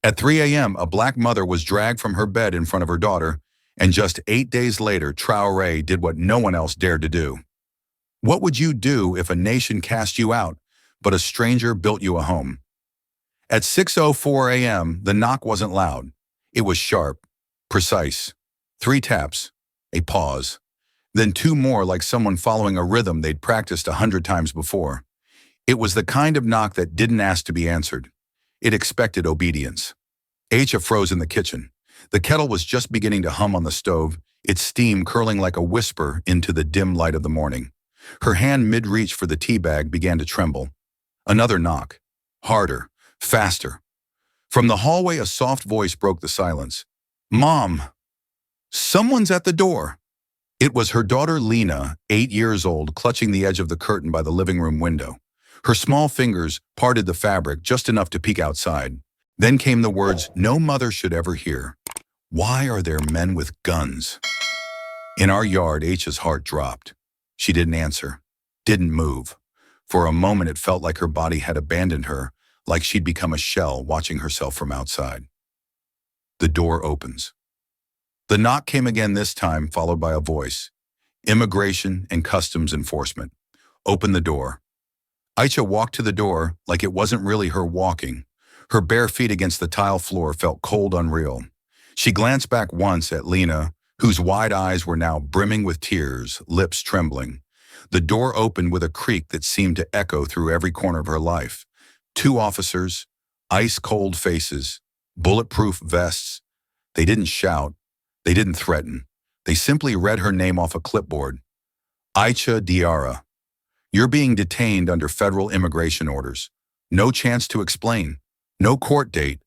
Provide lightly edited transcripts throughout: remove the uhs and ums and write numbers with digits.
At 3 a.m., a black mother was dragged from her bed in front of her daughter, and just 8 days later, TRAORÉ did what no one else dared to do. What would you do if a nation cast you out, but a stranger built you a home? At 6:04 a.m., the knock wasn't loud. It was sharp, precise. 3 taps, a pause, then 2 more like someone following a rhythm they'd practiced 100 times before. It was the kind of knock that didn't ask to be answered. It expected obedience. Aisha froze in the kitchen. The kettle was just beginning to hum on the stove, its steam curling like a whisper into the dim light of the morning. Her hand mid-reach for the tea bag began to tremble. Another knock. Harder, faster. From the hallway, a soft voice broke the silence. "Mom! Someone's at the door!" It was her daughter Lena, 8 years old, clutching the edge of the curtain by the living room window. Her small fingers parted the fabric just enough to peek outside. Then came the words no mother should ever hear. "Why are there men with guns?" In our yard, H's heart dropped. She didn't answer, didn't move. For a moment, it felt like her body had abandoned her, like she'd become a shell watching herself from outside. The door opens. The knock came again this time, followed by a voice. Immigration and Customs Enforcement. Open the door. Aisha walked to the door like it wasn't really her walking. Her bare feet against the tile floor felt cold, unreal. She glanced back once at Lena, whose wide eyes were now brimming with tears, lips trembling. The door opened with a creak that seemed to echo through every corner of her life. 2 officers, ice-cold faces, bulletproof vests. They didn't shout. They didn't threaten. They simply read her name off a clipboard. Aisha Diarra. You're being detained under federal immigration orders. No chance to explain. No court date.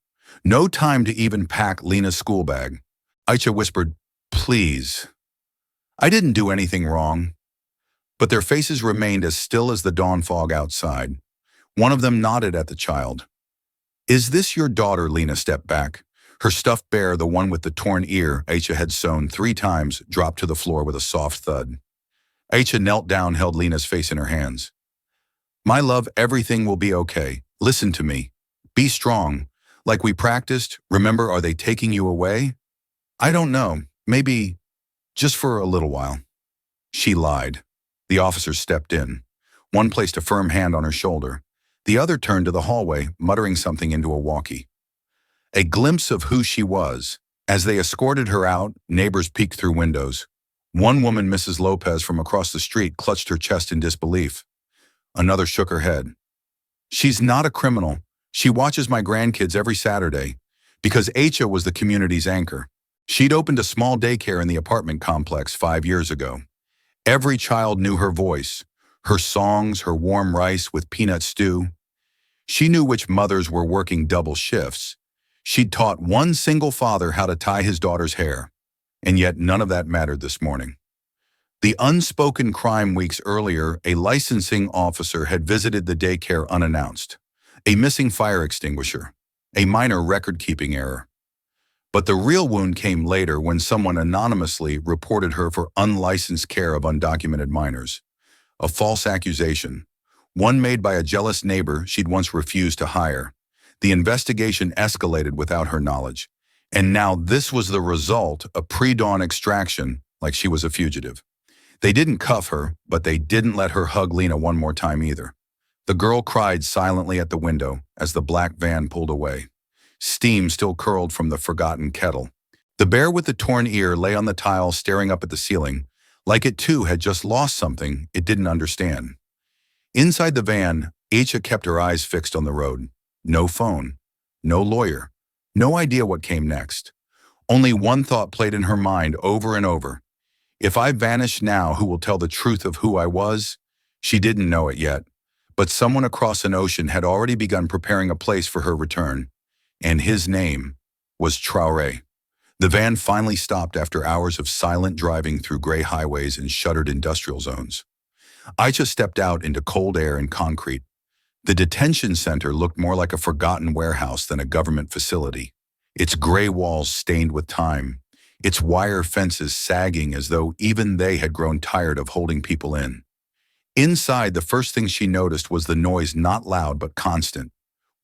No time to even pack Lena's school bag. Aisha whispered, "Please." I didn't do anything wrong. But their faces remained as still as the dawn fog outside. One of them nodded at the child. "Is this your daughter?" Lena stepped back. Her stuffed bear, the one with the torn ear Aisha had sewn 3 times, dropped to the floor with a soft thud. Aisha knelt down, held Lena's face in her hands. "My love, everything will be okay. Listen to me. Be strong. Like we practiced, remember, are they taking you away?" "I don't know. Maybe just for a little while." She lied. The officer stepped in. One placed a firm hand on her shoulder. The other turned to the hallway, muttering something into a walkie. A glimpse of who she was. As they escorted her out, neighbors peeked through windows. One woman, Mrs. Lopez from across the street, clutched her chest in disbelief. Another shook her head. "She's not a criminal. She watches my grandkids every Saturday." Because Aisha was the community's anchor. She'd opened a small daycare in the apartment complex 5 years ago. Every child knew her voice, her songs, her warm rice with peanut stew. She knew which mothers were working double shifts. She'd taught one single father how to tie his daughter's hair. And yet none of that mattered this morning. The unspoken crime weeks earlier, a licensing officer had visited the daycare unannounced. A missing fire extinguisher. A minor record-keeping error. But the real wound came later when someone anonymously reported her for unlicensed care of undocumented minors. A false accusation. One made by a jealous neighbor she'd once refused to hire. The investigation escalated without her knowledge. And now this was the result, a pre-dawn extraction, like she was a fugitive. They didn't cuff her, but they didn't let her hug Lena one more time either. The girl cried silently at the window as the black van pulled away. Steam still curled from the forgotten kettle. The bear with the torn ear lay on the tile staring up at the ceiling, like it too had just lost something it didn't understand. Inside the van, Aisha kept her eyes fixed on the road. No phone, no lawyer, no idea what came next. Only one thought played in her mind over and over. If I vanish now, who will tell the truth of who I was? She didn't know it yet, but someone across an ocean had already begun preparing a place for her return. And his name was TRAORÉ. The van finally stopped after hours of silent driving through gray highways and shuttered industrial zones. Aisha stepped out into cold air and concrete. The detention center looked more like a forgotten warehouse than a government facility. Its gray walls stained with time, its wire fences sagging as though even they had grown tired of holding people in. Inside, the first thing she noticed was the noise, not loud but constant.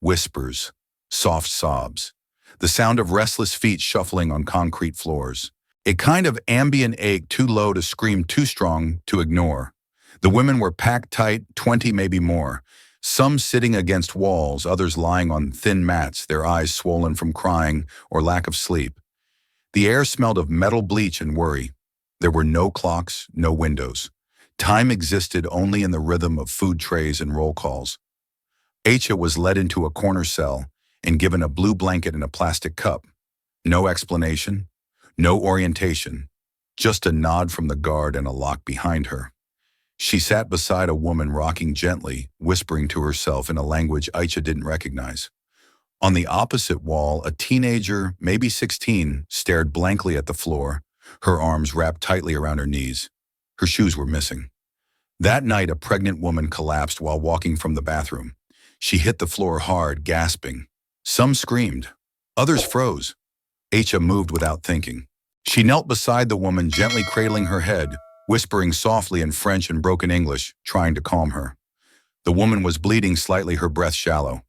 Whispers. Soft sobs. the sound of restless feet shuffling on concrete floors. A kind of ambient ache too low to scream, too strong to ignore. The women were packed tight, 20 maybe more, some sitting against walls, others lying on thin mats, their eyes swollen from crying or lack of sleep. The air smelled of metal bleach and worry. There were no clocks, no windows. Time existed only in the rhythm of food trays and roll calls. Aisha was led into a corner cell and given a blue blanket and a plastic cup. No explanation, no orientation, just a nod from the guard and a lock behind her. She sat beside a woman rocking gently, whispering to herself in a language Aisha didn't recognize. On the opposite wall, a teenager, maybe 16, stared blankly at the floor, her arms wrapped tightly around her knees. Her shoes were missing. That night, a pregnant woman collapsed while walking from the bathroom. She hit the floor hard, gasping. Some screamed. Others froze. Aisha moved without thinking. She knelt beside the woman, gently cradling her head, whispering softly in French and broken English, trying to calm her. The woman was bleeding slightly, her breath shallow.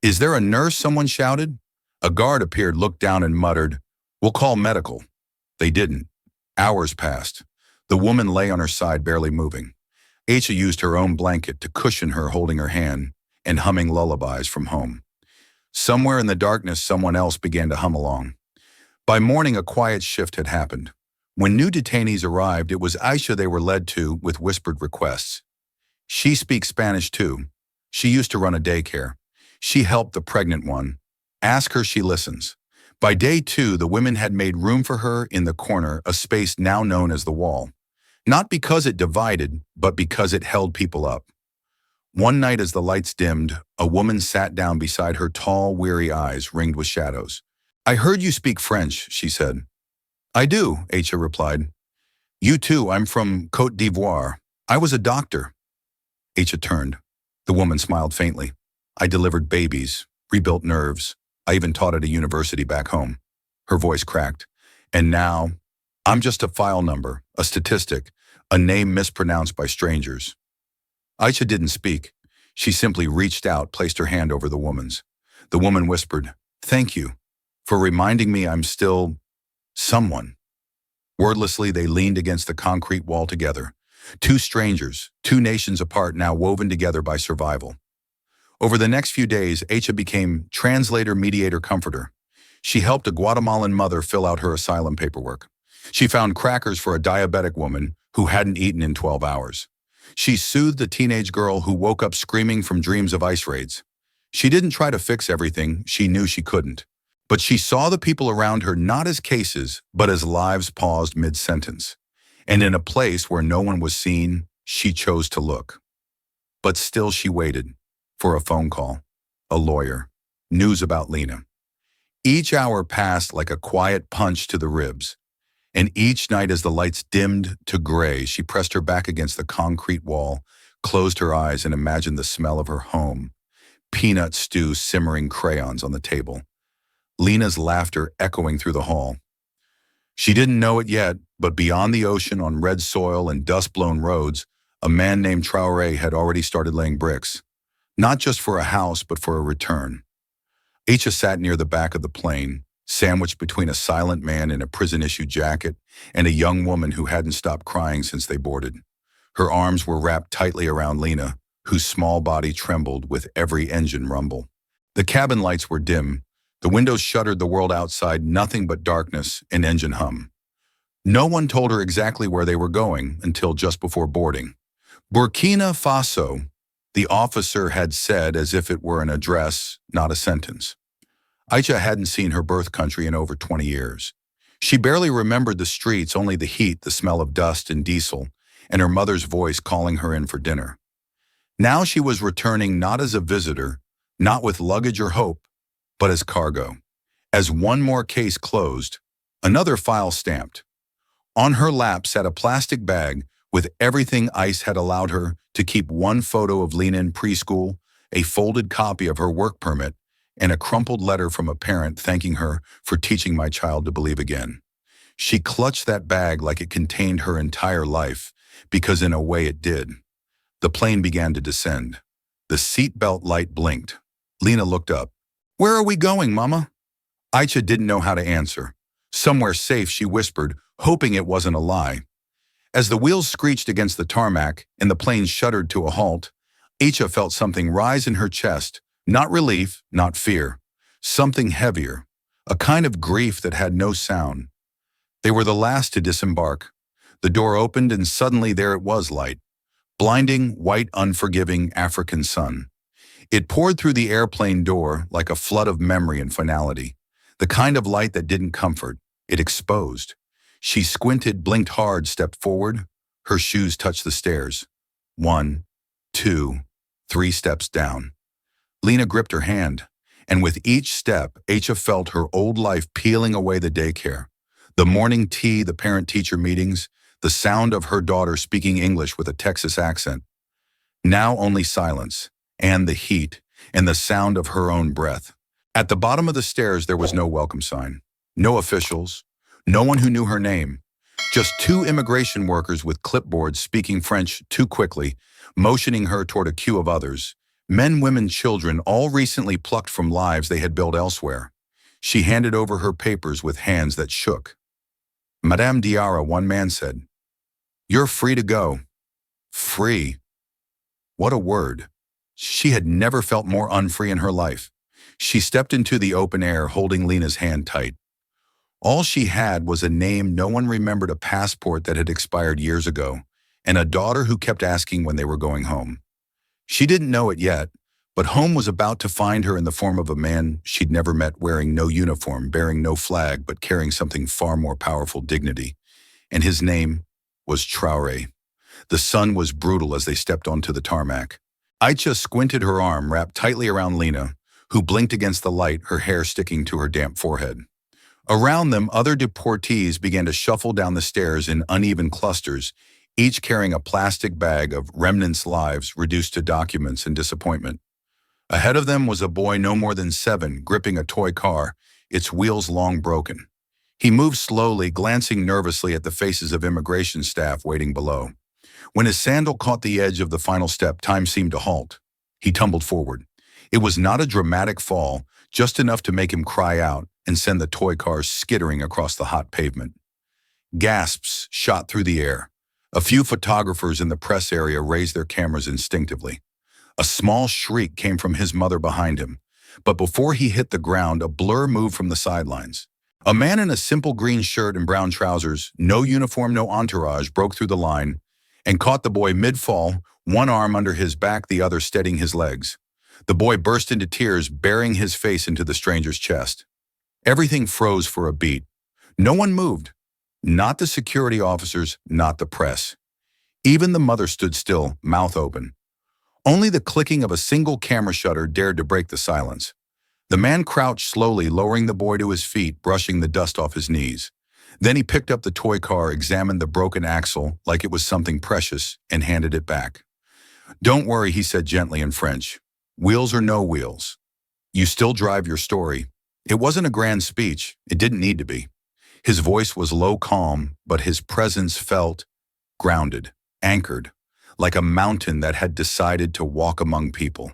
"Is there a nurse?" someone shouted. A guard appeared, looked down and muttered, "We'll call medical." They didn't. Hours passed. The woman lay on her side, barely moving. Aisha used her own blanket to cushion her, holding her hand and humming lullabies from home. Somewhere in the darkness, someone else began to hum along. By morning, a quiet shift had happened. When new detainees arrived, it was Aisha they were led to with whispered requests. She speaks Spanish too. She used to run a daycare. She helped the pregnant one. Ask her, she listens. By day 2, the women had made room for her in the corner, a space now known as the wall. Not because it divided, but because it held people up. One night as the lights dimmed, a woman sat down beside her, tall, weary eyes ringed with shadows. "I heard you speak French," she said. "I do," Aisha replied. "You too, I'm from Côte d'Ivoire. I was a doctor." Aisha turned. The woman smiled faintly. "I delivered babies, rebuilt nerves. I even taught at a university back home." Her voice cracked. "And now, I'm just a file number, a statistic, a name mispronounced by strangers." Aisha didn't speak. She simply reached out, placed her hand over the woman's. The woman whispered, "Thank you for reminding me I'm still someone." Wordlessly, they leaned against the concrete wall together. Two strangers, two nations apart, now woven together by survival. Over the next few days, Aisha became translator, mediator, comforter. She helped a Guatemalan mother fill out her asylum paperwork. She found crackers for a diabetic woman who hadn't eaten in 12 hours. She soothed a teenage girl who woke up screaming from dreams of ice raids. She didn't try to fix everything, she knew she couldn't. But she saw the people around her not as cases, but as lives paused mid-sentence. And in a place where no one was seen, she chose to look. But still she waited for a phone call, a lawyer, news about Lena. Each hour passed like a quiet punch to the ribs. And each night as the lights dimmed to gray, she pressed her back against the concrete wall, closed her eyes and imagined the smell of her home. Peanut stew simmering, crayons on the table. Lena's laughter echoing through the hall. She didn't know it yet, but beyond the ocean, on red soil and dust-blown roads, a man named TRAORÉ had already started laying bricks. Not just for a house, but for a return. Aisha sat near the back of the plane, sandwiched between a silent man in a prison-issue jacket and a young woman who hadn't stopped crying since they boarded. Her arms were wrapped tightly around Lena, whose small body trembled with every engine rumble. The cabin lights were dim. The windows shuttered the world outside, nothing but darkness and engine hum. No one told her exactly where they were going until just before boarding. Burkina Faso, the officer had said, as if it were an address, not a sentence. Aisha hadn't seen her birth country in over 20 years. She barely remembered the streets, only the heat, the smell of dust and diesel, and her mother's voice calling her in for dinner. Now she was returning not as a visitor, not with luggage or hope, but as cargo. As one more case closed, another file stamped. On her lap sat a plastic bag with everything ICE had allowed her to keep: one photo of Lena in preschool, a folded copy of her work permit, and a crumpled letter from a parent thanking her for teaching my child to believe again. She clutched that bag like it contained her entire life, because in a way it did. The plane began to descend. The seatbelt light blinked. Lena looked up. "Where are we going, Mama?" Aicha didn't know how to answer. Somewhere safe, she whispered, hoping it wasn't a lie. As the wheels screeched against the tarmac and the plane shuddered to a halt, Aicha felt something rise in her chest, not relief, not fear. Something heavier, a kind of grief that had no sound. They were the last to disembark. The door opened and suddenly there it was, light. Blinding, white, unforgiving African sun. It poured through the airplane door like a flood of memory and finality. The kind of light that didn't comfort, it exposed. She squinted, blinked hard, stepped forward. Her shoes touched the stairs. 1, 2, 3 steps down. Lena gripped her hand, and with each step, Aicha felt her old life peeling away the daycare. The morning tea, the parent-teacher meetings, the sound of her daughter speaking English with a Texas accent. Now only silence, and the heat, and the sound of her own breath. At the bottom of the stairs there was no welcome sign. No officials, no one who knew her name. Just 2 immigration workers with clipboards speaking French too quickly, motioning her toward a queue of others. Men, women, children, all recently plucked from lives they had built elsewhere. She handed over her papers with hands that shook. Madame Diarra, one man said, "You're free to go." Free. What a word. She had never felt more unfree in her life. She stepped into the open air, holding Lena's hand tight. All she had was a name no one remembered, a passport that had expired years ago, and a daughter who kept asking when they were going home. She didn't know it yet, but home was about to find her in the form of a man she'd never met, wearing no uniform, bearing no flag, but carrying something far more powerful, dignity. And his name was TRAORÉ. The sun was brutal as they stepped onto the tarmac. Aicha squinted, her arm wrapped tightly around Lena, who blinked against the light, her hair sticking to her damp forehead. Around them, other deportees began to shuffle down the stairs in uneven clusters, each carrying a plastic bag of remnants, lives reduced to documents and disappointment. Ahead of them was a boy no more than 7, gripping a toy car, its wheels long broken. He moved slowly, glancing nervously at the faces of immigration staff waiting below. When his sandal caught the edge of the final step, time seemed to halt. He tumbled forward. It was not a dramatic fall, just enough to make him cry out and send the toy cars skittering across the hot pavement. Gasps shot through the air. A few photographers in the press area raised their cameras instinctively. A small shriek came from his mother behind him, but before he hit the ground, a blur moved from the sidelines. A man in a simple green shirt and brown trousers, no uniform, no entourage, broke through the line and caught the boy mid-fall, one arm under his back, the other steadying his legs. The boy burst into tears, burying his face into the stranger's chest. Everything froze for a beat. No one moved. Not the security officers, not the press. Even the mother stood still, mouth open. Only the clicking of a single camera shutter dared to break the silence. The man crouched slowly, lowering the boy to his feet, brushing the dust off his knees. Then he picked up the toy car, examined the broken axle like it was something precious, and handed it back. "Don't worry," he said gently in French. "Wheels or no wheels, you still drive your story." It wasn't a grand speech. It didn't need to be. His voice was low, calm, but his presence felt grounded, anchored, like a mountain that had decided to walk among people.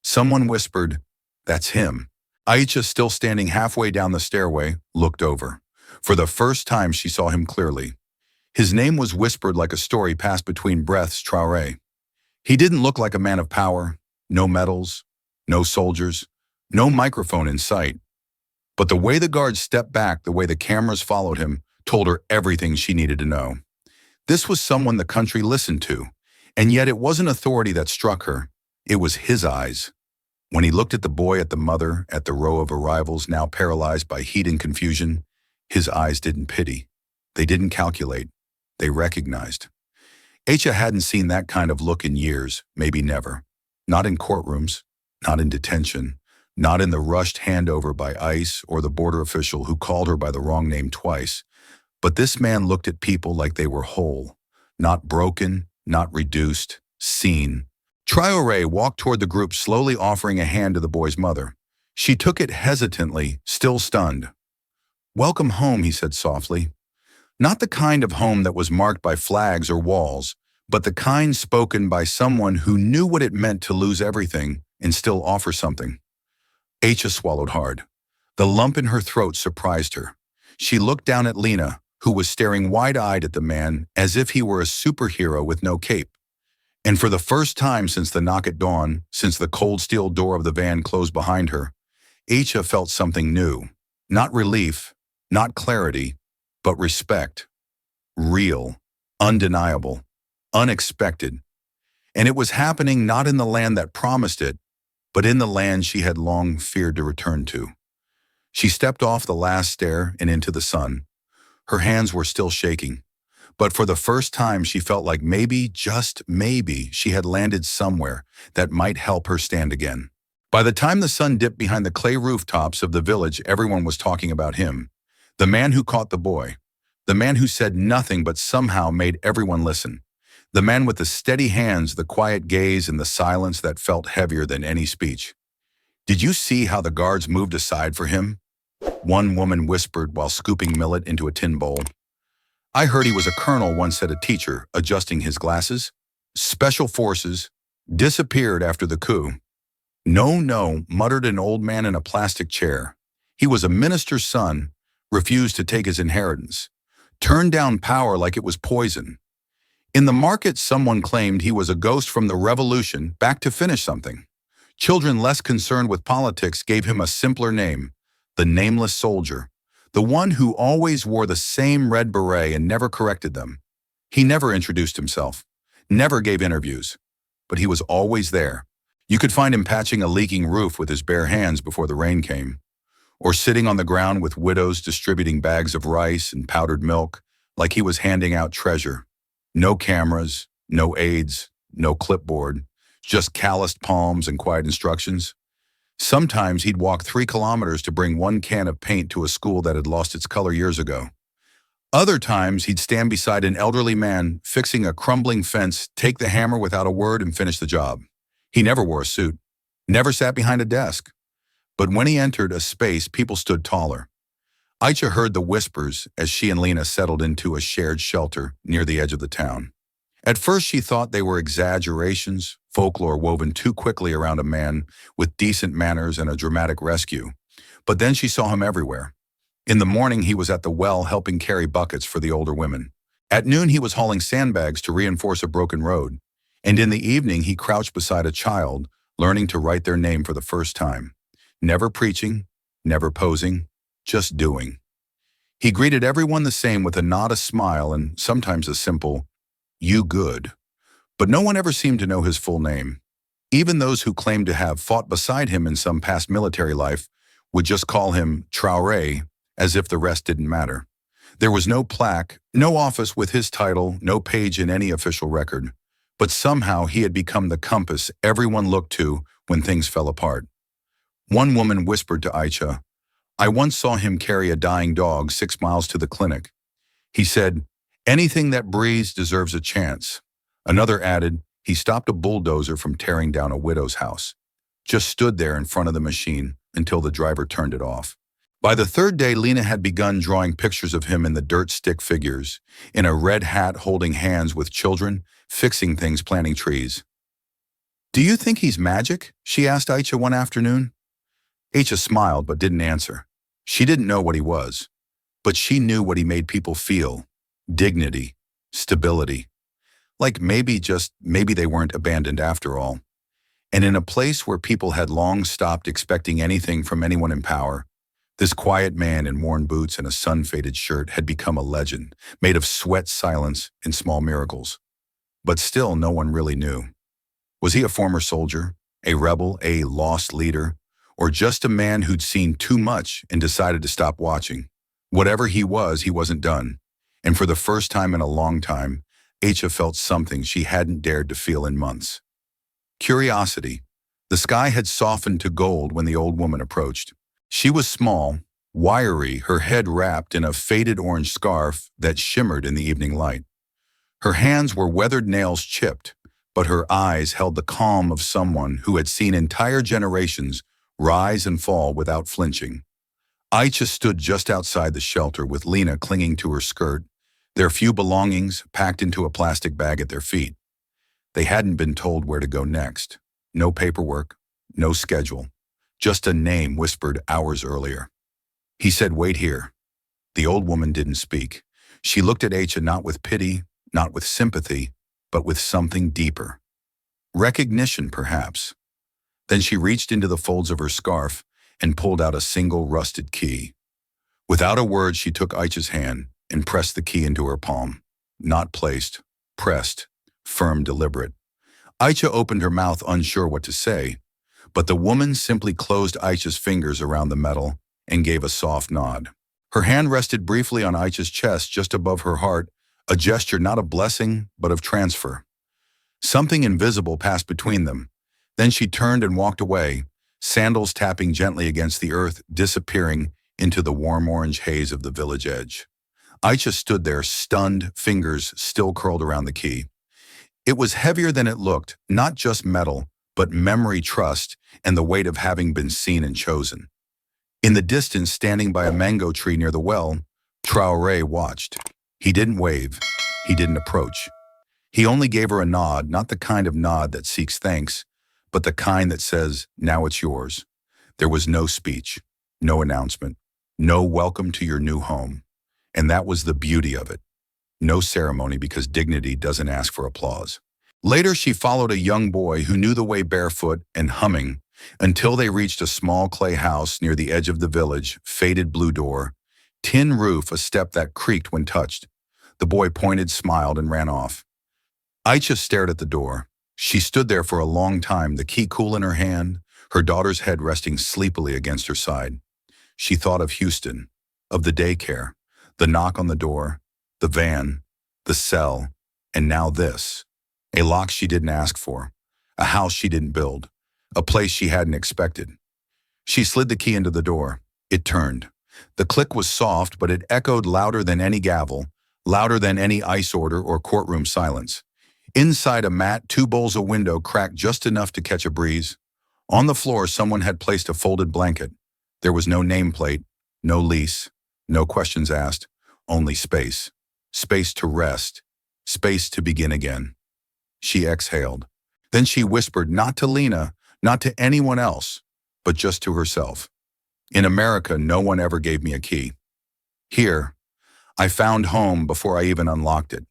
Someone whispered, "That's him." Aicha, still standing halfway down the stairway, looked over. For the first time, she saw him clearly. His name was whispered like a story passed between breaths, TRAORÉ. He didn't look like a man of power, no medals, no soldiers, no microphone in sight. But the way the guards stepped back, the way the cameras followed him, told her everything she needed to know. This was someone the country listened to, and yet it wasn't authority that struck her. It was his eyes. When he looked at the boy, at the mother, at the row of arrivals now paralyzed by heat and confusion, his eyes didn't pity. They didn't calculate. They recognized. Aicha hadn't seen that kind of look in years, maybe never. Not in courtrooms, not in detention, not in the rushed handover by ICE or the border official who called her by the wrong name twice. But this man looked at people like they were whole, not broken, not reduced, seen. TRAORÉ walked toward the group, slowly offering a hand to the boy's mother. She took it hesitantly, still stunned. "Welcome home," he said softly. Not the kind of home that was marked by flags or walls, but the kind spoken by someone who knew what it meant to lose everything and still offer something. Aicha swallowed hard. The lump in her throat surprised her. She looked down at Lena, who was staring wide-eyed at the man as if he were a superhero with no cape. And for the first time since the knock at dawn, since the cold steel door of the van closed behind her, Aisha felt something new. Not relief, not clarity, but respect. Real, undeniable, unexpected. And it was happening not in the land that promised it, but in the land she had long feared to return to. She stepped off the last stair and into the sun. Her hands were still shaking, but for the first time she felt like maybe, just maybe, she had landed somewhere that might help her stand again. By the time the sun dipped behind the clay rooftops of the village, everyone was talking about him. The man who caught the boy. The man who said nothing but somehow made everyone listen. The man with the steady hands, the quiet gaze, and the silence that felt heavier than any speech. "Did you see how the guards moved aside for him?" One woman whispered while scooping millet into a tin bowl. "I heard he was a colonel," once said a teacher, adjusting his glasses. "Special forces. Disappeared after the coup." "No, no," muttered an old man in a plastic chair. "He was a minister's son, refused to take his inheritance. Turned down power like it was poison. In the market, someone claimed he was a ghost from the revolution back to finish something. Children less concerned with politics gave him a simpler name, the nameless soldier, the one who always wore the same red beret and never corrected them. He never introduced himself, never gave interviews, but he was always there. You could find him patching a leaking roof with his bare hands before the rain came, or sitting on the ground with widows distributing bags of rice and powdered milk like he was handing out treasure. No cameras, no aides, no clipboard, just calloused palms and quiet instructions. Sometimes he'd walk 3 kilometers to bring 1 can of paint to a school that had lost its color years ago. Other times he'd stand beside an elderly man fixing a crumbling fence, take the hammer without a word and finish the job. He never wore a suit, never sat behind a desk. But when he entered a space, people stood taller. Aisha heard the whispers as she and Lena settled into a shared shelter near the edge of the town. At first she thought they were exaggerations, folklore woven too quickly around a man with decent manners and a dramatic rescue. But then she saw him everywhere. In the morning he was at the well helping carry buckets for the older women. At noon he was hauling sandbags to reinforce a broken road. And in the evening he crouched beside a child, learning to write their name for the first time. Never preaching, never posing, just doing. He greeted everyone the same with a nod, a smile, and sometimes a simple, "You good." But no one ever seemed to know his full name. Even those who claimed to have fought beside him in some past military life would just call him TRAORÉ, as if the rest didn't matter. There was no plaque, no office with his title, no page in any official record. But somehow he had become the compass everyone looked to when things fell apart. One woman whispered to Aisha, "I once saw him carry a dying dog 6 miles to the clinic. He said, 'Anything that breathes deserves a chance.' Another added, he stopped a bulldozer from tearing down a widow's house. Just stood there in front of the machine until the driver turned it off." By the 3rd day, Lena had begun drawing pictures of him in the dirt stick figures, in a red hat holding hands with children, fixing things, planting trees. "Do you think he's magic?" she asked Aisha one afternoon. Aisha smiled but didn't answer. She didn't know what he was, but she knew what he made people feel. Dignity, stability. Like maybe, just maybe they weren't abandoned after all. And in a place where people had long stopped expecting anything from anyone in power, this quiet man in worn boots and a sun-faded shirt had become a legend, made of sweat, silence, and small miracles. But still no one really knew. Was he a former soldier, a rebel, a lost leader, or just a man who'd seen too much and decided to stop watching? Whatever he wasn't done. And for the first time in a long time, Aisha felt something she hadn't dared to feel in months. Curiosity. The sky had softened to gold when the old woman approached. She was small, wiry, her head wrapped in a faded orange scarf that shimmered in the evening light. Her hands were weathered, nails chipped, but her eyes held the calm of someone who had seen entire generations rise and fall without flinching. Aisha stood just outside the shelter with Lena clinging to her skirt, their few belongings packed into a plastic bag at their feet. They hadn't been told where to go next. No paperwork, no schedule, just a name whispered hours earlier. He said, "Wait here." The old woman didn't speak. She looked at Aisha not with pity, not with sympathy, but with something deeper. Recognition, perhaps. Then she reached into the folds of her scarf and pulled out a single rusted key. Without a word, she took Aisha's hand and pressed the key into her palm. Not placed, pressed, firm, deliberate. Aisha opened her mouth, unsure what to say, but the woman simply closed Aisha's fingers around the metal and gave a soft nod. Her hand rested briefly on Aisha's chest just above her heart, a gesture not of blessing, but of transfer. Something invisible passed between them. Then she turned and walked away, sandals tapping gently against the earth, disappearing into the warm orange haze of the village edge. Aisha stood there, stunned, fingers still curled around the key. It was heavier than it looked, not just metal, but memory, trust, and the weight of having been seen and chosen. In the distance, standing by a mango tree near the well, TRAORÉ watched. He didn't wave. He didn't approach. He only gave her a nod, not the kind of nod that seeks thanks, but the kind that says, "Now it's yours." There was no speech, no announcement, no welcome to your new home. And that was the beauty of it. No ceremony, because dignity doesn't ask for applause. Later, she followed a young boy who knew the way barefoot and humming until they reached a small clay house near the edge of the village, faded blue door, tin roof, a step that creaked when touched. The boy pointed, smiled, and ran off. Aisha stared at the door. She stood there for a long time, the key cool in her hand, her daughter's head resting sleepily against her side. She thought of Houston, of the daycare, the knock on the door, the van, the cell, and now this. A lock she didn't ask for, a house she didn't build, a place she hadn't expected. She slid the key into the door. It turned. The click was soft, but it echoed louder than any gavel, louder than any ICE order or courtroom silence. Inside a mat, 2 bowls of window cracked just enough to catch a breeze. On the floor, someone had placed a folded blanket. There was no nameplate, no lease, no questions asked, only space. Space to rest, space to begin again. She exhaled. Then she whispered, not to Lena, not to anyone else, but just to herself. In America, no one ever gave me a key. Here, I found home before I even unlocked it.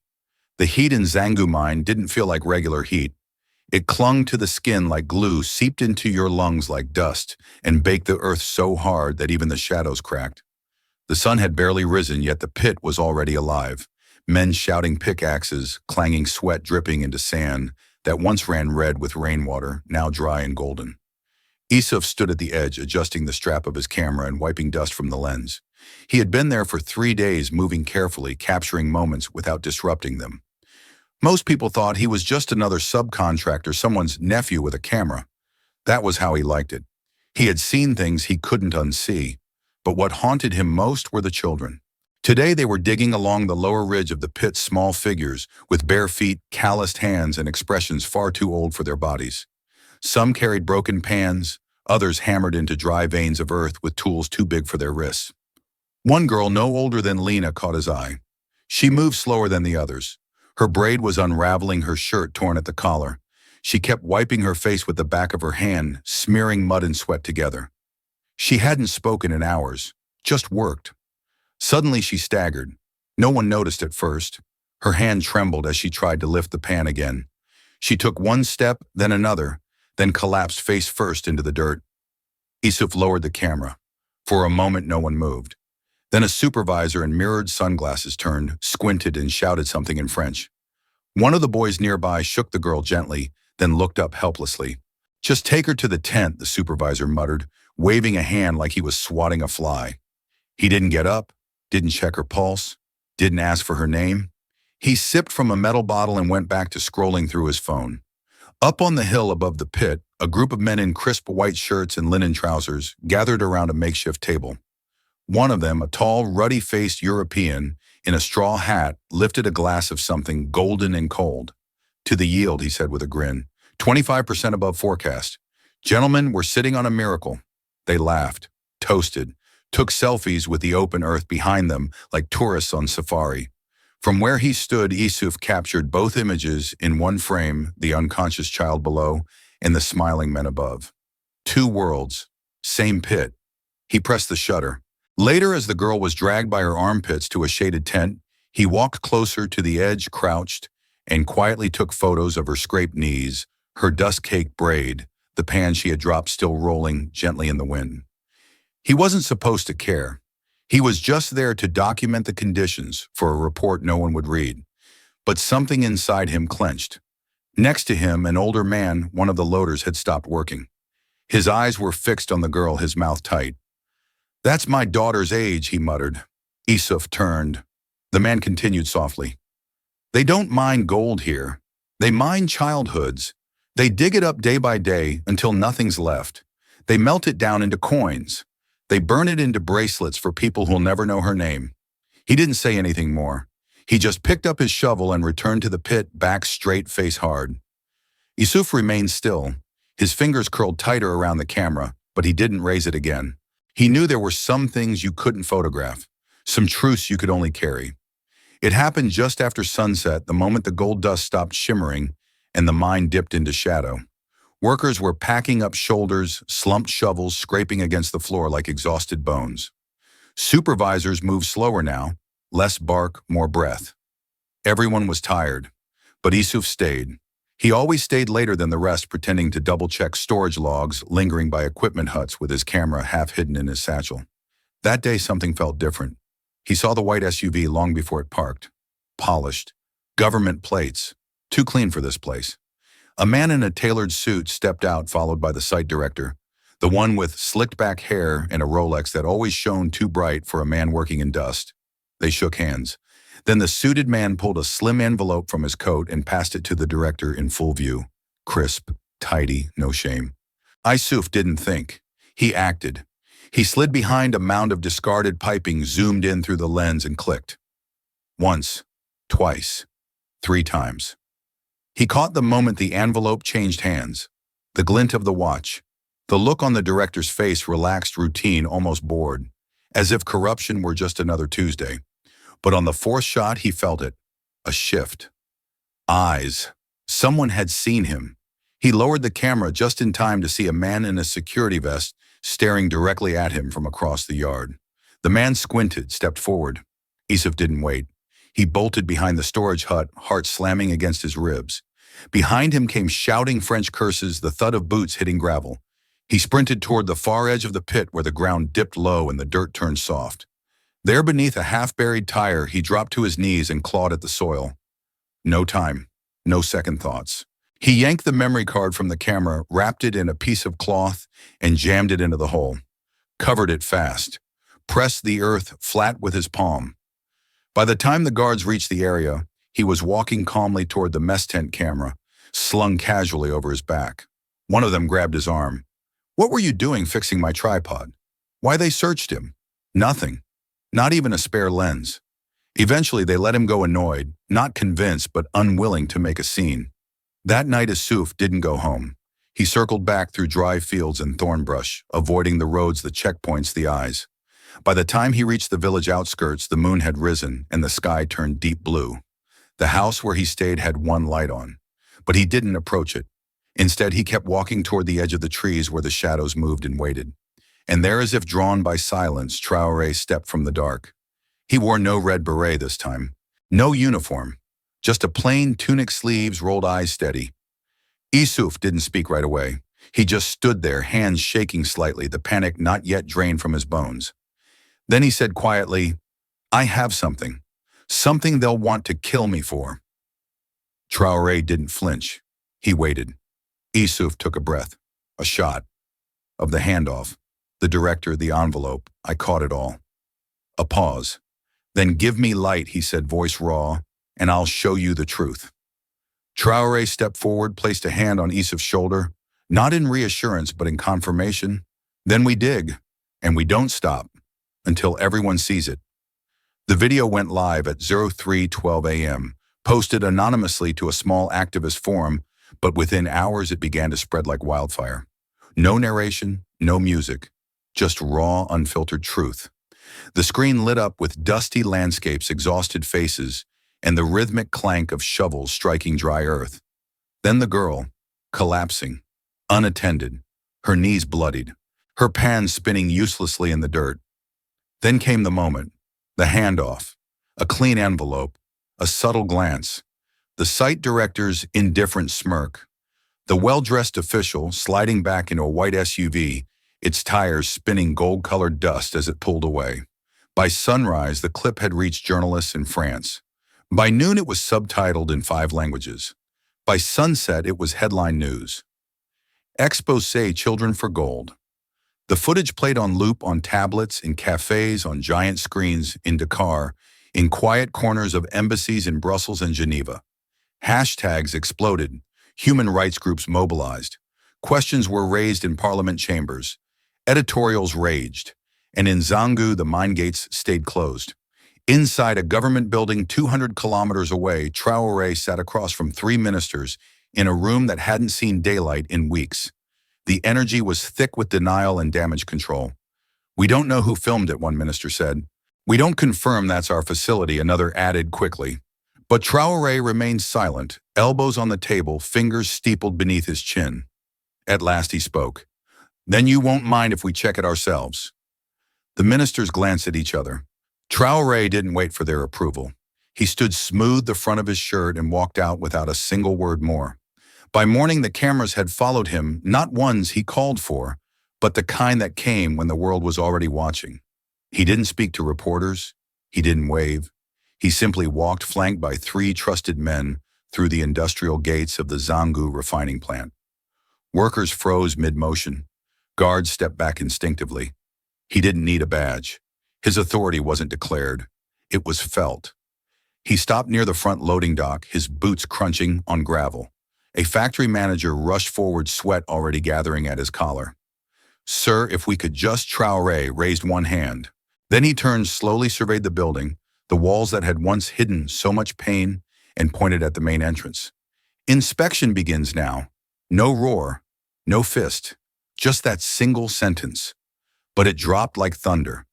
The heat in Zangu mine didn't feel like regular heat. It clung to the skin like glue, seeped into your lungs like dust, and baked the earth so hard that even the shadows cracked. The sun had barely risen, yet the pit was already alive. Men shouting pickaxes, clanging sweat dripping into sand that once ran red with rainwater, now dry and golden. Isuf stood at the edge, adjusting the strap of his camera and wiping dust from the lens. He had been there for 3 days, moving carefully, capturing moments without disrupting them. Most people thought he was just another subcontractor, someone's nephew with a camera. That was how he liked it. He had seen things he couldn't unsee, but what haunted him most were the children. Today they were digging along the lower ridge of the pit, small figures with bare feet, calloused hands, and expressions far too old for their bodies. Some carried broken pans, others hammered into dry veins of earth with tools too big for their wrists. One girl, no older than Lena, caught his eye. She moved slower than the others. Her braid was unraveling, her shirt torn at the collar. She kept wiping her face with the back of her hand, smearing mud and sweat together. She hadn't spoken in hours, just worked. Suddenly she staggered. No one noticed at first. Her hand trembled as she tried to lift the pan again. She took one step, then another, then collapsed face first into the dirt. Isuf lowered the camera. For a moment no one moved. Then a supervisor in mirrored sunglasses turned, squinted, and shouted something in French. One of the boys nearby shook the girl gently, then looked up helplessly. "Just take her to the tent," the supervisor muttered, waving a hand like he was swatting a fly. He didn't get up, didn't check her pulse, didn't ask for her name. He sipped from a metal bottle and went back to scrolling through his phone. Up on the hill above the pit, a group of men in crisp white shirts and linen trousers gathered around a makeshift table. One of them, a tall, ruddy-faced European in a straw hat, lifted a glass of something golden and cold. "To the yield," he said with a grin. 25% above forecast. "Gentlemen, we're sitting on a miracle." They laughed, toasted, took selfies with the open earth behind them like tourists on safari. From where he stood, Isuf captured both images in one frame, the unconscious child below and the smiling men above. 2 worlds, same pit. He pressed the shutter. Later, as the girl was dragged by her armpits to a shaded tent, he walked closer to the edge, crouched, and quietly took photos of her scraped knees, her dust-caked braid, the pan she had dropped still rolling gently in the wind. He wasn't supposed to care. He was just there to document the conditions for a report no one would read. But something inside him clenched. Next to him, an older man, one of the loaders, had stopped working. His eyes were fixed on the girl, his mouth tight. "That's my daughter's age," he muttered. Isuf turned. The man continued softly. "They don't mine gold here. They mine childhoods. They dig it up day by day until nothing's left. They melt it down into coins. They burn it into bracelets for people who'll never know her name." He didn't say anything more. He just picked up his shovel and returned to the pit, back straight, face hard. Isuf remained still. His fingers curled tighter around the camera, but he didn't raise it again. He knew there were some things you couldn't photograph, some truths you could only carry. It happened just after sunset, the moment the gold dust stopped shimmering and the mine dipped into shadow. Workers were packing up shoulders, slumped shovels scraping against the floor like exhausted bones. Supervisors moved slower now, less bark, more breath. Everyone was tired, but Isuf stayed. He always stayed later than the rest, pretending to double-check storage logs, lingering by equipment huts with his camera half hidden in his satchel. That day something felt different. He saw the white SUV long before it parked. Polished. Government plates. Too clean for this place. A man in a tailored suit stepped out, followed by the site director, the one with slicked-back hair and a Rolex that always shone too bright for a man working in dust. They shook hands. Then the suited man pulled a slim envelope from his coat and passed it to the director in full view. Crisp, tidy, no shame. Isuf didn't think. He acted. He slid behind a mound of discarded piping, zoomed in through the lens, and clicked. Once, twice, 3 times. He caught the moment the envelope changed hands. The glint of the watch. The look on the director's face, relaxed, routine, almost bored, as if corruption were just another Tuesday. But on the 4th shot, he felt it. A shift. Eyes. Someone had seen him. He lowered the camera just in time to see a man in a security vest staring directly at him from across the yard. The man squinted, stepped forward. Isuf didn't wait. He bolted behind the storage hut, heart slamming against his ribs. Behind him came shouting French curses, the thud of boots hitting gravel. He sprinted toward the far edge of the pit where the ground dipped low and the dirt turned soft. There beneath a half-buried tire, he dropped to his knees and clawed at the soil. No time, no second thoughts. He yanked the memory card from the camera, wrapped it in a piece of cloth, and jammed it into the hole. Covered it fast. Pressed the earth flat with his palm. By the time the guards reached the area, he was walking calmly toward the mess tent camera, slung casually over his back. One of them grabbed his arm. "What were you doing fixing my tripod?" Why, they searched him. Nothing. Not even a spare lens. Eventually, they let him go, annoyed, not convinced but unwilling to make a scene. That night, Isuf didn't go home. He circled back through dry fields and thorn brush, avoiding the roads, the checkpoints, the eyes. By the time he reached the village outskirts, the moon had risen and the sky turned deep blue. The house where he stayed had one light on, but he didn't approach it. Instead, he kept walking toward the edge of the trees where the shadows moved and waited. And there, as if drawn by silence, TRAORÉ stepped from the dark. He wore no red beret this time, no uniform, just a plain tunic, sleeves, rolled eyes steady. Isuf didn't speak right away. He just stood there, hands shaking slightly, the panic not yet drained from his bones. Then he said quietly, "I have something. Something they'll want to kill me for." TRAORÉ didn't flinch. He waited. Isuf took a breath. A shot. Of the handoff. The director, the envelope. I caught it all. A pause. "Then give me light," he said, voice raw, "and I'll show you the truth." TRAORÉ stepped forward, placed a hand on Isuf's shoulder, not in reassurance but in confirmation. "Then we dig, and we don't stop, until everyone sees it." The video went live at 03:12 a.m., posted anonymously to a small activist forum, but within hours it began to spread like wildfire. No narration, no music, just raw, unfiltered truth. The screen lit up with dusty landscapes, exhausted faces, and the rhythmic clank of shovels striking dry earth. Then the girl, collapsing, unattended, her knees bloodied, her pan spinning uselessly in the dirt. Then came the moment, the handoff, a clean envelope, a subtle glance, the site director's indifferent smirk, the well-dressed official sliding back into a white SUV, its tires spinning gold-colored dust as it pulled away. By sunrise, the clip had reached journalists in France. By noon, it was subtitled in 5 languages. By sunset, it was headline news. Exposé Children for Gold. The footage played on loop on tablets, in cafes, on giant screens, in Dakar, in quiet corners of embassies in Brussels and Geneva. Hashtags exploded. Human rights groups mobilized. Questions were raised in parliament chambers. Editorials raged. And in Zangu, the mine gates stayed closed. Inside a government building 200 kilometers away, Traoré sat across from 3 ministers in a room that hadn't seen daylight in weeks. The energy was thick with denial and damage control. "We don't know who filmed it," one minister said. "We don't confirm that's our facility," another added quickly. But Traoré remained silent, elbows on the table, fingers steepled beneath his chin. At last he spoke. "Then you won't mind if we check it ourselves." The ministers glanced at each other. Traoré didn't wait for their approval. He stood smooth the front of his shirt and walked out without a single word more. By morning, the cameras had followed him, not ones he called for, but the kind that came when the world was already watching. He didn't speak to reporters. He didn't wave. He simply walked, flanked by 3 trusted men, through the industrial gates of the Zangu refining plant. Workers froze mid-motion. Guards stepped back instinctively. He didn't need a badge. His authority wasn't declared. It was felt. He stopped near the front loading dock, his boots crunching on gravel. A factory manager rushed forward, sweat already gathering at his collar. "Sir, if we could just..." Traoré raised one hand. Then he turned, slowly surveyed the building, the walls that had once hidden so much pain, and pointed at the main entrance. "Inspection begins now." No roar, no fist, just that single sentence. But it dropped like thunder.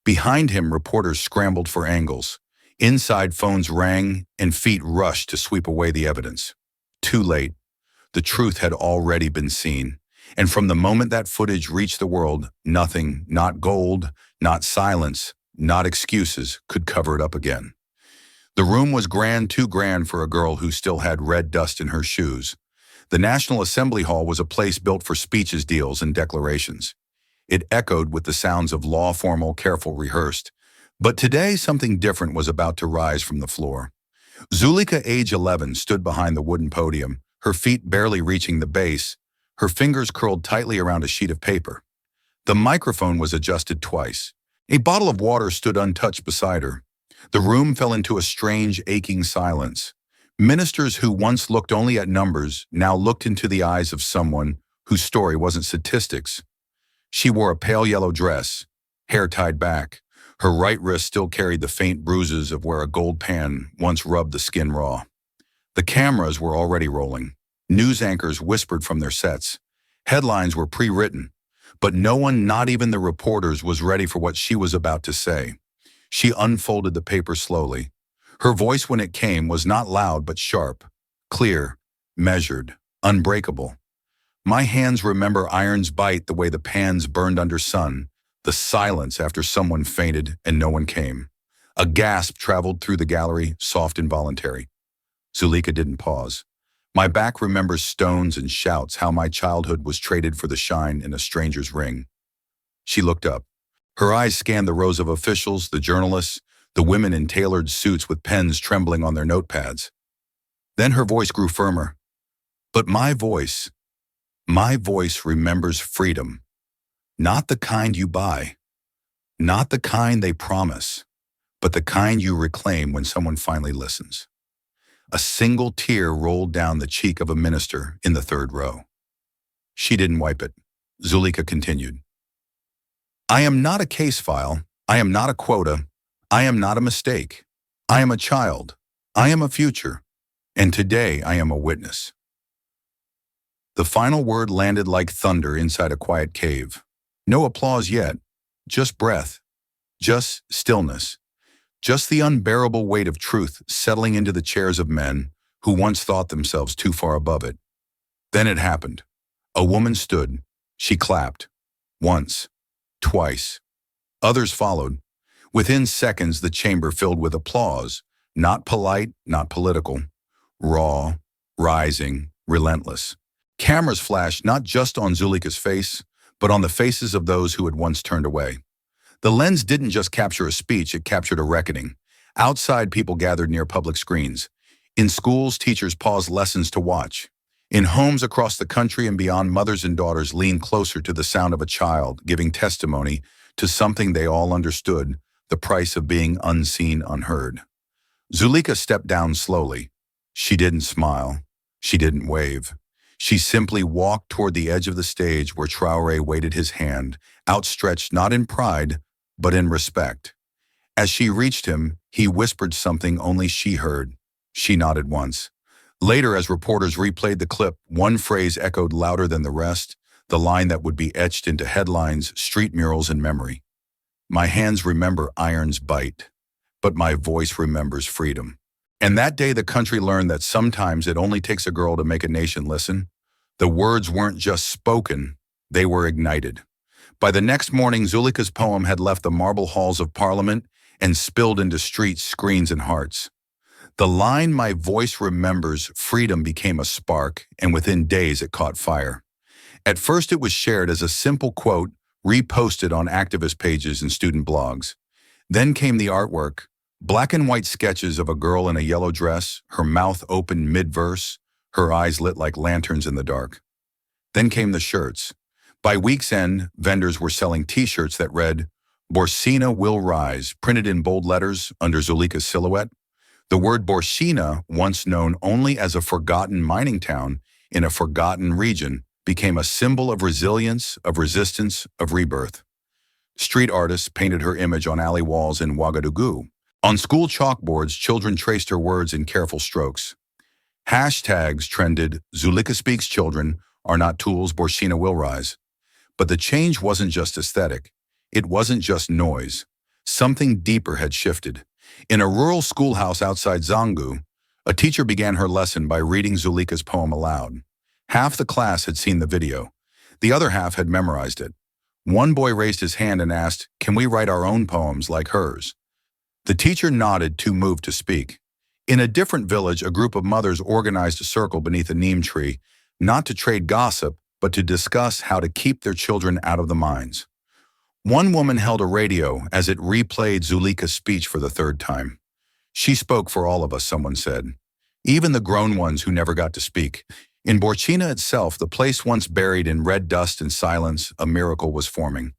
Behind him, reporters scrambled for angles. Inside, phones rang and feet rushed to sweep away the evidence. Too late. The truth had already been seen. And from the moment that footage reached the world, nothing, not gold, not silence, not excuses, could cover it up again. The room was grand, too grand for a girl who still had red dust in her shoes. The National Assembly Hall was a place built for speeches, deals, and declarations. It echoed with the sounds of law, formal, careful, rehearsed. But today, something different was about to rise from the floor. Zulika, age 11, stood behind the wooden podium, her feet barely reaching the base, her fingers curled tightly around a sheet of paper. The microphone was adjusted twice. A bottle of water stood untouched beside her. The room fell into a strange, aching silence. Ministers who once looked only at numbers now looked into the eyes of someone whose story wasn't statistics. She wore a pale yellow dress, hair tied back. Her right wrist still carried the faint bruises of where a gold pan once rubbed the skin raw. The cameras were already rolling. News anchors whispered from their sets. Headlines were pre-written. But no one, not even the reporters, was ready for what she was about to say. She unfolded the paper slowly. Her voice, when it came, was not loud but sharp, clear, measured, unbreakable. "My hands remember iron's bite, the way the pans burned under sun, the silence after someone fainted and no one came." A gasp traveled through the gallery, soft, involuntary. Zulika didn't pause. "My back remembers stones and shouts, how my childhood was traded for the shine in a stranger's ring." She looked up. Her eyes scanned the rows of officials, the journalists, the women in tailored suits with pens trembling on their notepads. Then her voice grew firmer. "But my voice remembers freedom. Not the kind you buy. Not the kind they promise, but the kind you reclaim when someone finally listens." A single tear rolled down the cheek of a minister in the 3rd row. She didn't wipe it. Zulika continued. "I am not a case file. I am not a quota. I am not a mistake. I am a child. I am a future. And today I am a witness." The final word landed like thunder inside a quiet cave. No applause yet, just breath, just stillness, just the unbearable weight of truth settling into the chairs of men who once thought themselves too far above it. Then it happened. A woman stood. She clapped. Once. Twice. Others followed. Within seconds, the chamber filled with applause, not polite, not political, raw, rising, relentless. Cameras flashed not just on Zulika's face, but on the faces of those who had once turned away. The lens didn't just capture a speech, it captured a reckoning. Outside, people gathered near public screens. In schools, teachers paused lessons to watch. In homes across the country and beyond, mothers and daughters leaned closer to the sound of a child, giving testimony to something they all understood, the price of being unseen, unheard. Zulika stepped down slowly. She didn't smile. She didn't wave. She simply walked toward the edge of the stage where TRAORÉ waited his hand, outstretched not in pride, but in respect. As she reached him, he whispered something only she heard. She nodded once. Later, as reporters replayed the clip, one phrase echoed louder than the rest, the line that would be etched into headlines, street murals, and memory. My hands remember iron's bite, but my voice remembers freedom. And that day the country learned that sometimes it only takes a girl to make a nation listen. The words weren't just spoken, they were ignited. By the next morning, Zulika's poem had left the marble halls of Parliament and spilled into streets, screens, and hearts. The line, "My voice remembers freedom," became a spark, and within days it caught fire. At first it was shared as a simple quote, reposted on activist pages and student blogs. Then came the artwork, black and white sketches of a girl in a yellow dress, her mouth open mid-verse, her eyes lit like lanterns in the dark. Then came the shirts. By week's end, vendors were selling t-shirts that read, "Borcina will rise," printed in bold letters under Zulika's silhouette. The word Borcina, once known only as a forgotten mining town in a forgotten region, became a symbol of resilience, of resistance, of rebirth. Street artists painted her image on alley walls in Ouagadougou. On school chalkboards, children traced her words in careful strokes. Hashtags trended, "Zulika speaks, children are not tools, Borcina will rise." But the change wasn't just aesthetic. It wasn't just noise. Something deeper had shifted. In a rural schoolhouse outside Zangu, a teacher began her lesson by reading Zulika's poem aloud. Half the class had seen the video. The other half had memorized it. One boy raised his hand and asked, "Can we write our own poems like hers?" The teacher nodded, too moved to speak. In a different village, a group of mothers organized a circle beneath a neem tree, not to trade gossip, but to discuss how to keep their children out of the mines. One woman held a radio as it replayed Zulika's speech for the third time. "She spoke for all of us," someone said. "Even the grown ones who never got to speak." In Borcina itself, the place once buried in red dust and silence, a miracle was forming.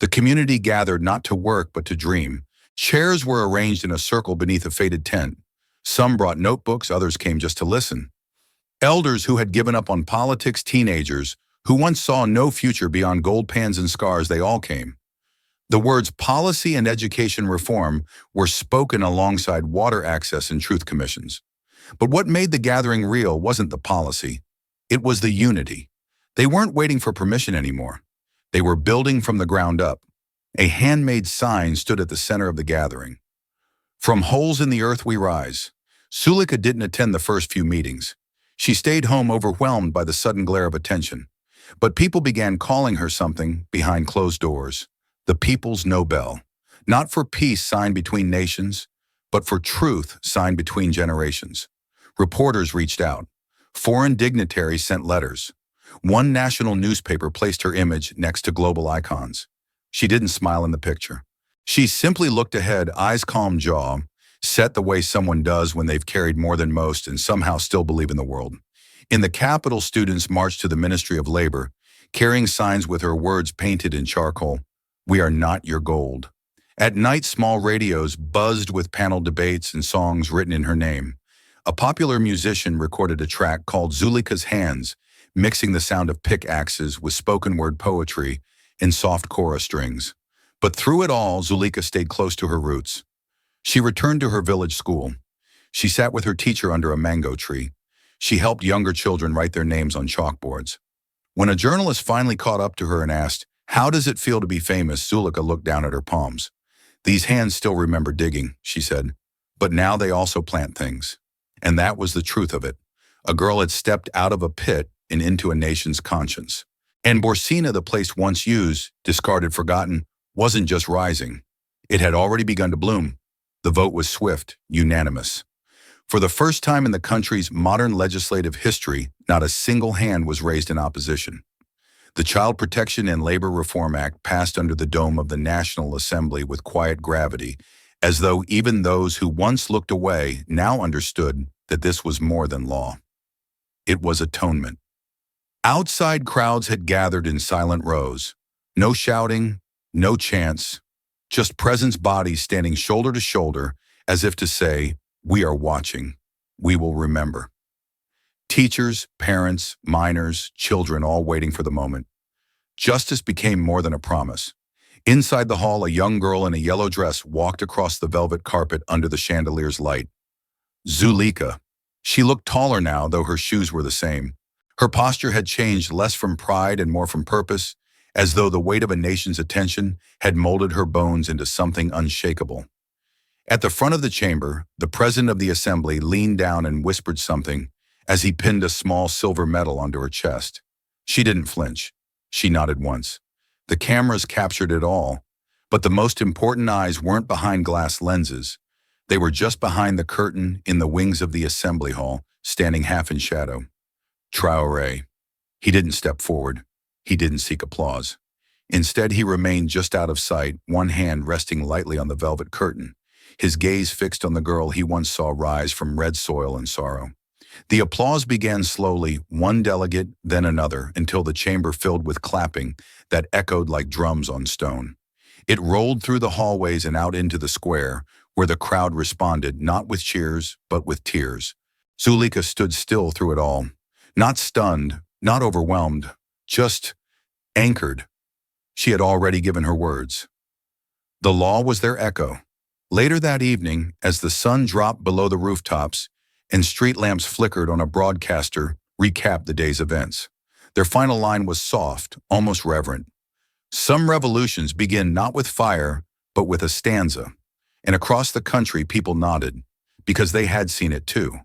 The community gathered not to work but to dream. Chairs were arranged in a circle beneath a faded tent. Some brought notebooks, others came just to listen. Elders who had given up on politics, teenagers who once saw no future beyond gold pans and scars, they all came. The words policy and education reform were spoken alongside water access and truth commissions. But what made the gathering real wasn't the policy. It was the unity. They weren't waiting for permission anymore. They were building from the ground up. A handmade sign stood at the center of the gathering. "From holes in the earth we rise." Zulika didn't attend the first few meetings. She stayed home overwhelmed by the sudden glare of attention. But people began calling her something behind closed doors. The People's Nobel. Not for peace signed between nations, but for truth signed between generations. Reporters reached out. Foreign dignitaries sent letters. One national newspaper placed her image next to global icons. She didn't smile in the picture. She simply looked ahead, eyes calm, jaw set the way someone does when they've carried more than most and somehow still believe in the world. In the capital, students marched to the Ministry of Labor, carrying signs with her words painted in charcoal. "We are not your gold." At night, small radios buzzed with panel debates and songs written in her name. A popular musician recorded a track called Zulika's Hands, mixing the sound of pickaxes with spoken word poetry and soft chorus strings. But through it all, Zulika stayed close to her roots. She returned to her village school. She sat with her teacher under a mango tree. She helped younger children write their names on chalkboards. When a journalist finally caught up to her and asked, "How does it feel to be famous?" Zulika looked down at her palms. "These hands still remember digging," she said, "but now they also plant things." And that was the truth of it. A girl had stepped out of a pit and into a nation's conscience. And Borcina, the place once used, discarded, forgotten, wasn't just rising. It had already begun to bloom. The vote was swift, unanimous. For the first time in the country's modern legislative history, not a single hand was raised in opposition. The Child Protection and Labor Reform Act passed under the dome of the National Assembly with quiet gravity, as though even those who once looked away now understood that this was more than law. It was atonement. Outside crowds had gathered in silent rows. No shouting, no chants, just presence bodies standing shoulder to shoulder as if to say, "We are watching. We will remember." Teachers, parents, minors, children all waiting for the moment. Justice became more than a promise. Inside the hall, a young girl in a yellow dress walked across the velvet carpet under the chandelier's light. Zulika. She looked taller now, though her shoes were the same. Her posture had changed, less from pride and more from purpose, as though the weight of a nation's attention had molded her bones into something unshakable. At the front of the chamber, the president of the assembly leaned down and whispered something as he pinned a small silver medal onto her chest. She didn't flinch. She nodded once. The cameras captured it all, but the most important eyes weren't behind glass lenses. They were just behind the curtain in the wings of the assembly hall, standing half in shadow. TRAORÉ. He didn't step forward. He didn't seek applause. Instead, he remained just out of sight, one hand resting lightly on the velvet curtain, his gaze fixed on the girl he once saw rise from red soil and sorrow. The applause began slowly, one delegate, then another, until the chamber filled with clapping that echoed like drums on stone. It rolled through the hallways and out into the square, where the crowd responded, not with cheers, but with tears. Zulika stood still through it all, not stunned, not overwhelmed, just anchored. She had already given her words. The law was their echo. Later that evening, as the sun dropped below the rooftops and street lamps flickered on a broadcaster, recapped the day's events. Their final line was soft, almost reverent. Some revolutions begin not with fire, but with a stanza. And across the country, people nodded, because they had seen it too.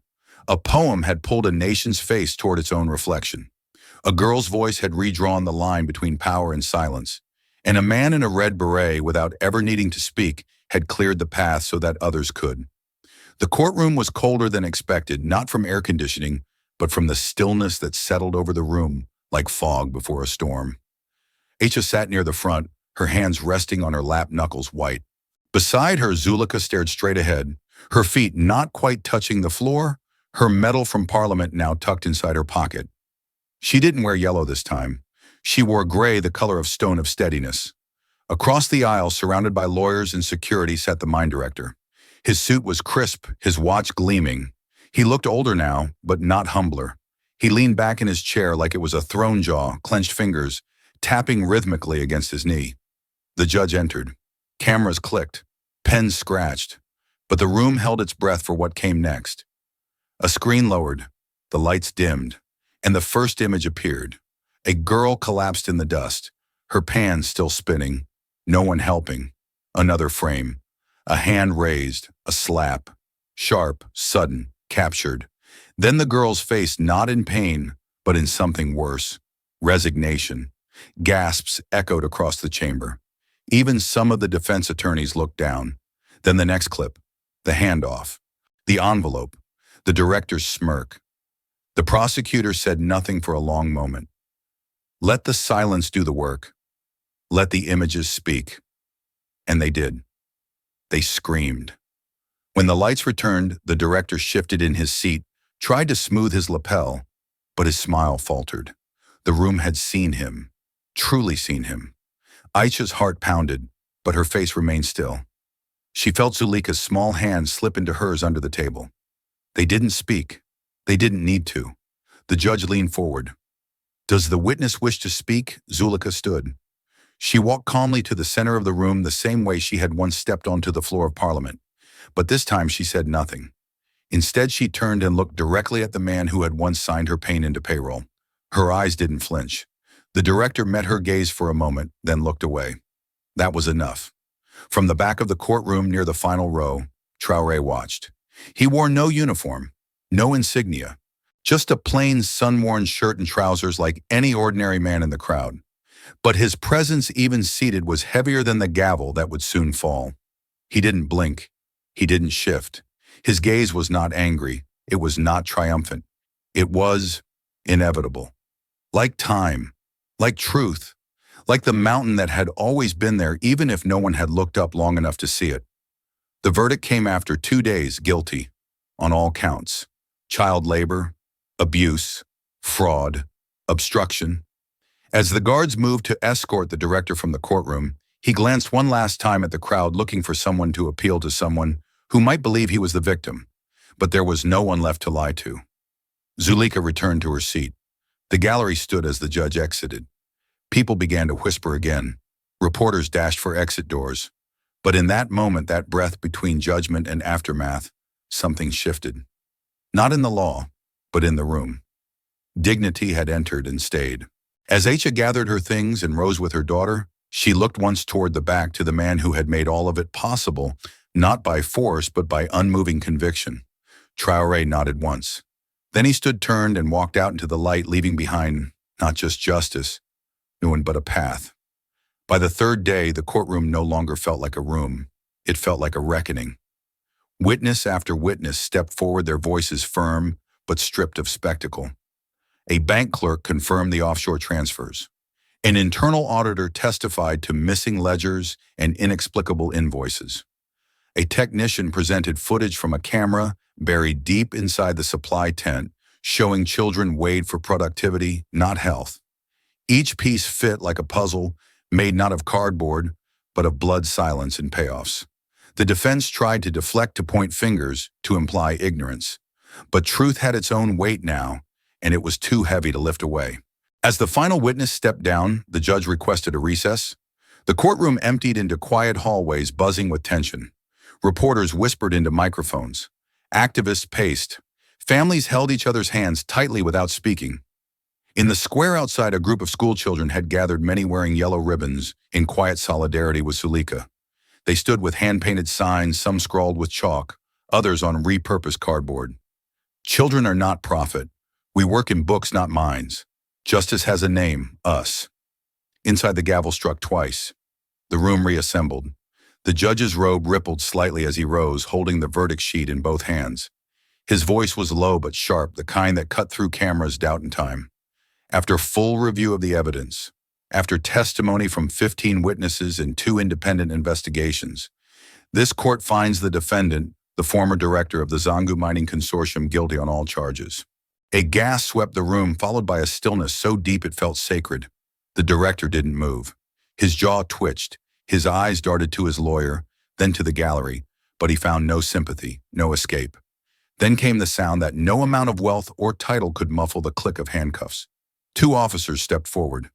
A poem had pulled a nation's face toward its own reflection. A girl's voice had redrawn the line between power and silence. And a man in a red beret, without ever needing to speak, had cleared the path so that others could. The courtroom was colder than expected, not from air conditioning, but from the stillness that settled over the room like fog before a storm. Aisha sat near the front, her hands resting on her lap, knuckles white. Beside her, Zulika stared straight ahead, her feet not quite touching the floor, her medal from Parliament now tucked inside her pocket. She didn't wear yellow this time. She wore gray, the color of stone of steadiness. Across the aisle, surrounded by lawyers and security, sat the mine director. His suit was crisp, his watch gleaming. He looked older now, but not humbler. He leaned back in his chair like it was a throne jaw, clenched fingers, tapping rhythmically against his knee. The judge entered. Cameras clicked. Pens scratched. But the room held its breath for what came next. A screen lowered. The lights dimmed. And the first image appeared. A girl collapsed in the dust, her pan still spinning. No one helping. Another frame. A hand raised, a slap. Sharp, sudden, captured. Then the girl's face, not in pain, but in something worse. Resignation. Gasps echoed across the chamber. Even some of the defense attorneys looked down. Then the next clip. The handoff. The envelope. The director's smirk. The prosecutor said nothing for a long moment. Let the silence do the work. Let the images speak. And they did. They screamed. When the lights returned, the director shifted in his seat, tried to smooth his lapel, but his smile faltered. The room had seen him, truly seen him. Aisha's heart pounded, but her face remained still. She felt Zulika's small hand slip into hers under the table. They didn't speak. They didn't need to. The judge leaned forward. Does the witness wish to speak? Zulika stood. She walked calmly to the center of the room the same way she had once stepped onto the floor of Parliament. But this time she said nothing. Instead, she turned and looked directly at the man who had once signed her pain into payroll. Her eyes didn't flinch. The director met her gaze for a moment, then looked away. That was enough. From the back of the courtroom near the final row, TRAORÉ watched. He wore no uniform, no insignia, just a plain sun-worn shirt and trousers like any ordinary man in the crowd. But his presence, even seated, was heavier than the gavel that would soon fall. He didn't blink. He didn't shift. His gaze was not angry. It was not triumphant. It was inevitable. Like time, like truth, like the mountain that had always been there even if no one had looked up long enough to see it. The verdict came after 2 days, guilty, on all counts. Child labor, abuse, fraud, obstruction. As the guards moved to escort the director from the courtroom, he glanced one last time at the crowd looking for someone to appeal to, someone who might believe he was the victim. But there was no one left to lie to. Zulika returned to her seat. The gallery stood as the judge exited. People began to whisper again. Reporters dashed for exit doors. But in that moment, that breath between judgment and aftermath, something shifted. Not in the law, but in the room. Dignity had entered and stayed. As Aisha gathered her things and rose with her daughter, she looked once toward the back to the man who had made all of it possible, not by force but by unmoving conviction. TRAORÉ nodded once. Then he stood turned and walked out into the light, leaving behind not just justice, no one but a path. By the third day, the courtroom no longer felt like a room. It felt like a reckoning. Witness after witness stepped forward, their voices firm but stripped of spectacle. A bank clerk confirmed the offshore transfers. An internal auditor testified to missing ledgers and inexplicable invoices. A technician presented footage from a camera buried deep inside the supply tent, showing children weighed for productivity, not health. Each piece fit like a puzzle, made not of cardboard, but of blood, silence, and payoffs. The defense tried to deflect, to point fingers, to imply ignorance. But truth had its own weight now, and it was too heavy to lift away. As the final witness stepped down, the judge requested a recess. The courtroom emptied into quiet hallways buzzing with tension. Reporters whispered into microphones. Activists paced. Families held each other's hands tightly without speaking. In the square outside, a group of schoolchildren had gathered, many wearing yellow ribbons, in quiet solidarity with Zulika. They stood with hand-painted signs, some scrawled with chalk, others on repurposed cardboard. Children are not profit. We work in books, not minds. Justice has a name, us. Inside, the gavel struck twice. The room reassembled. The judge's robe rippled slightly as he rose, holding the verdict sheet in both hands. His voice was low but sharp, the kind that cut through cameras, doubt, and time. After full review of the evidence, after testimony from 15 witnesses and 2 independent investigations, this court finds the defendant, the former director of the Zangu Mining Consortium, guilty on all charges. A gasp swept the room, followed by a stillness so deep it felt sacred. The director didn't move. His jaw twitched. His eyes darted to his lawyer, then to the gallery, but he found no sympathy, no escape. Then came the sound that no amount of wealth or title could muffle, the click of handcuffs. 2 officers stepped forward.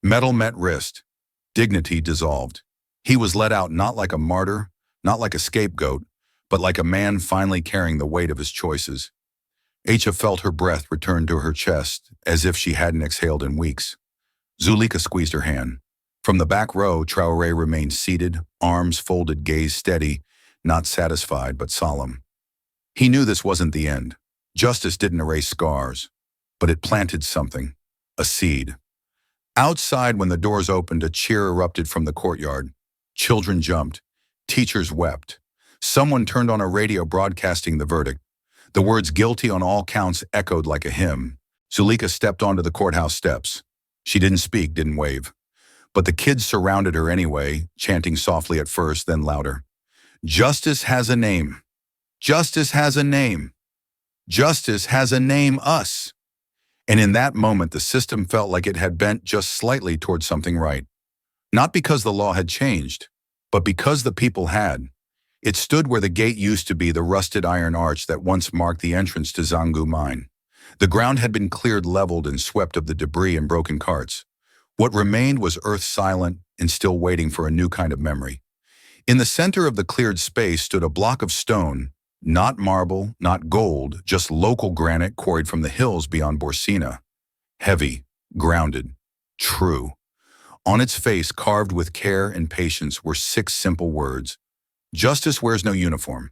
Metal met wrist. Dignity dissolved. He was let out, not like a martyr, not like a scapegoat, but like a man finally carrying the weight of his choices. Aisha felt her breath return to her chest, as if she hadn't exhaled in weeks. Zulika squeezed her hand. From the back row, TRAORÉ remained seated, arms folded, gaze steady, not satisfied but solemn. He knew this wasn't the end. Justice didn't erase scars, but it planted something, a seed. Outside, when the doors opened, a cheer erupted from the courtyard. Children jumped. Teachers wept. Someone turned on a radio broadcasting the verdict. The words "guilty on all counts" echoed like a hymn. Zulika stepped onto the courthouse steps. She didn't speak, didn't wave. But the kids surrounded her anyway, chanting softly at first, then louder. Justice has a name. Justice has a name. Justice has a name, us. And in that moment, the system felt like it had bent just slightly towards something right. Not because the law had changed, but because the people had. It stood where the gate used to be, the rusted iron arch that once marked the entrance to Zangu Mine. The ground had been cleared, leveled, and swept of the debris and broken carts. What remained was earth, silent and still waiting for a new kind of memory. In the center of the cleared space stood a block of stone, not marble, not gold, just local granite quarried from the hills beyond Borsina. Heavy, grounded, true. On its face, carved with care and patience, were 6 simple words. Justice wears no uniform.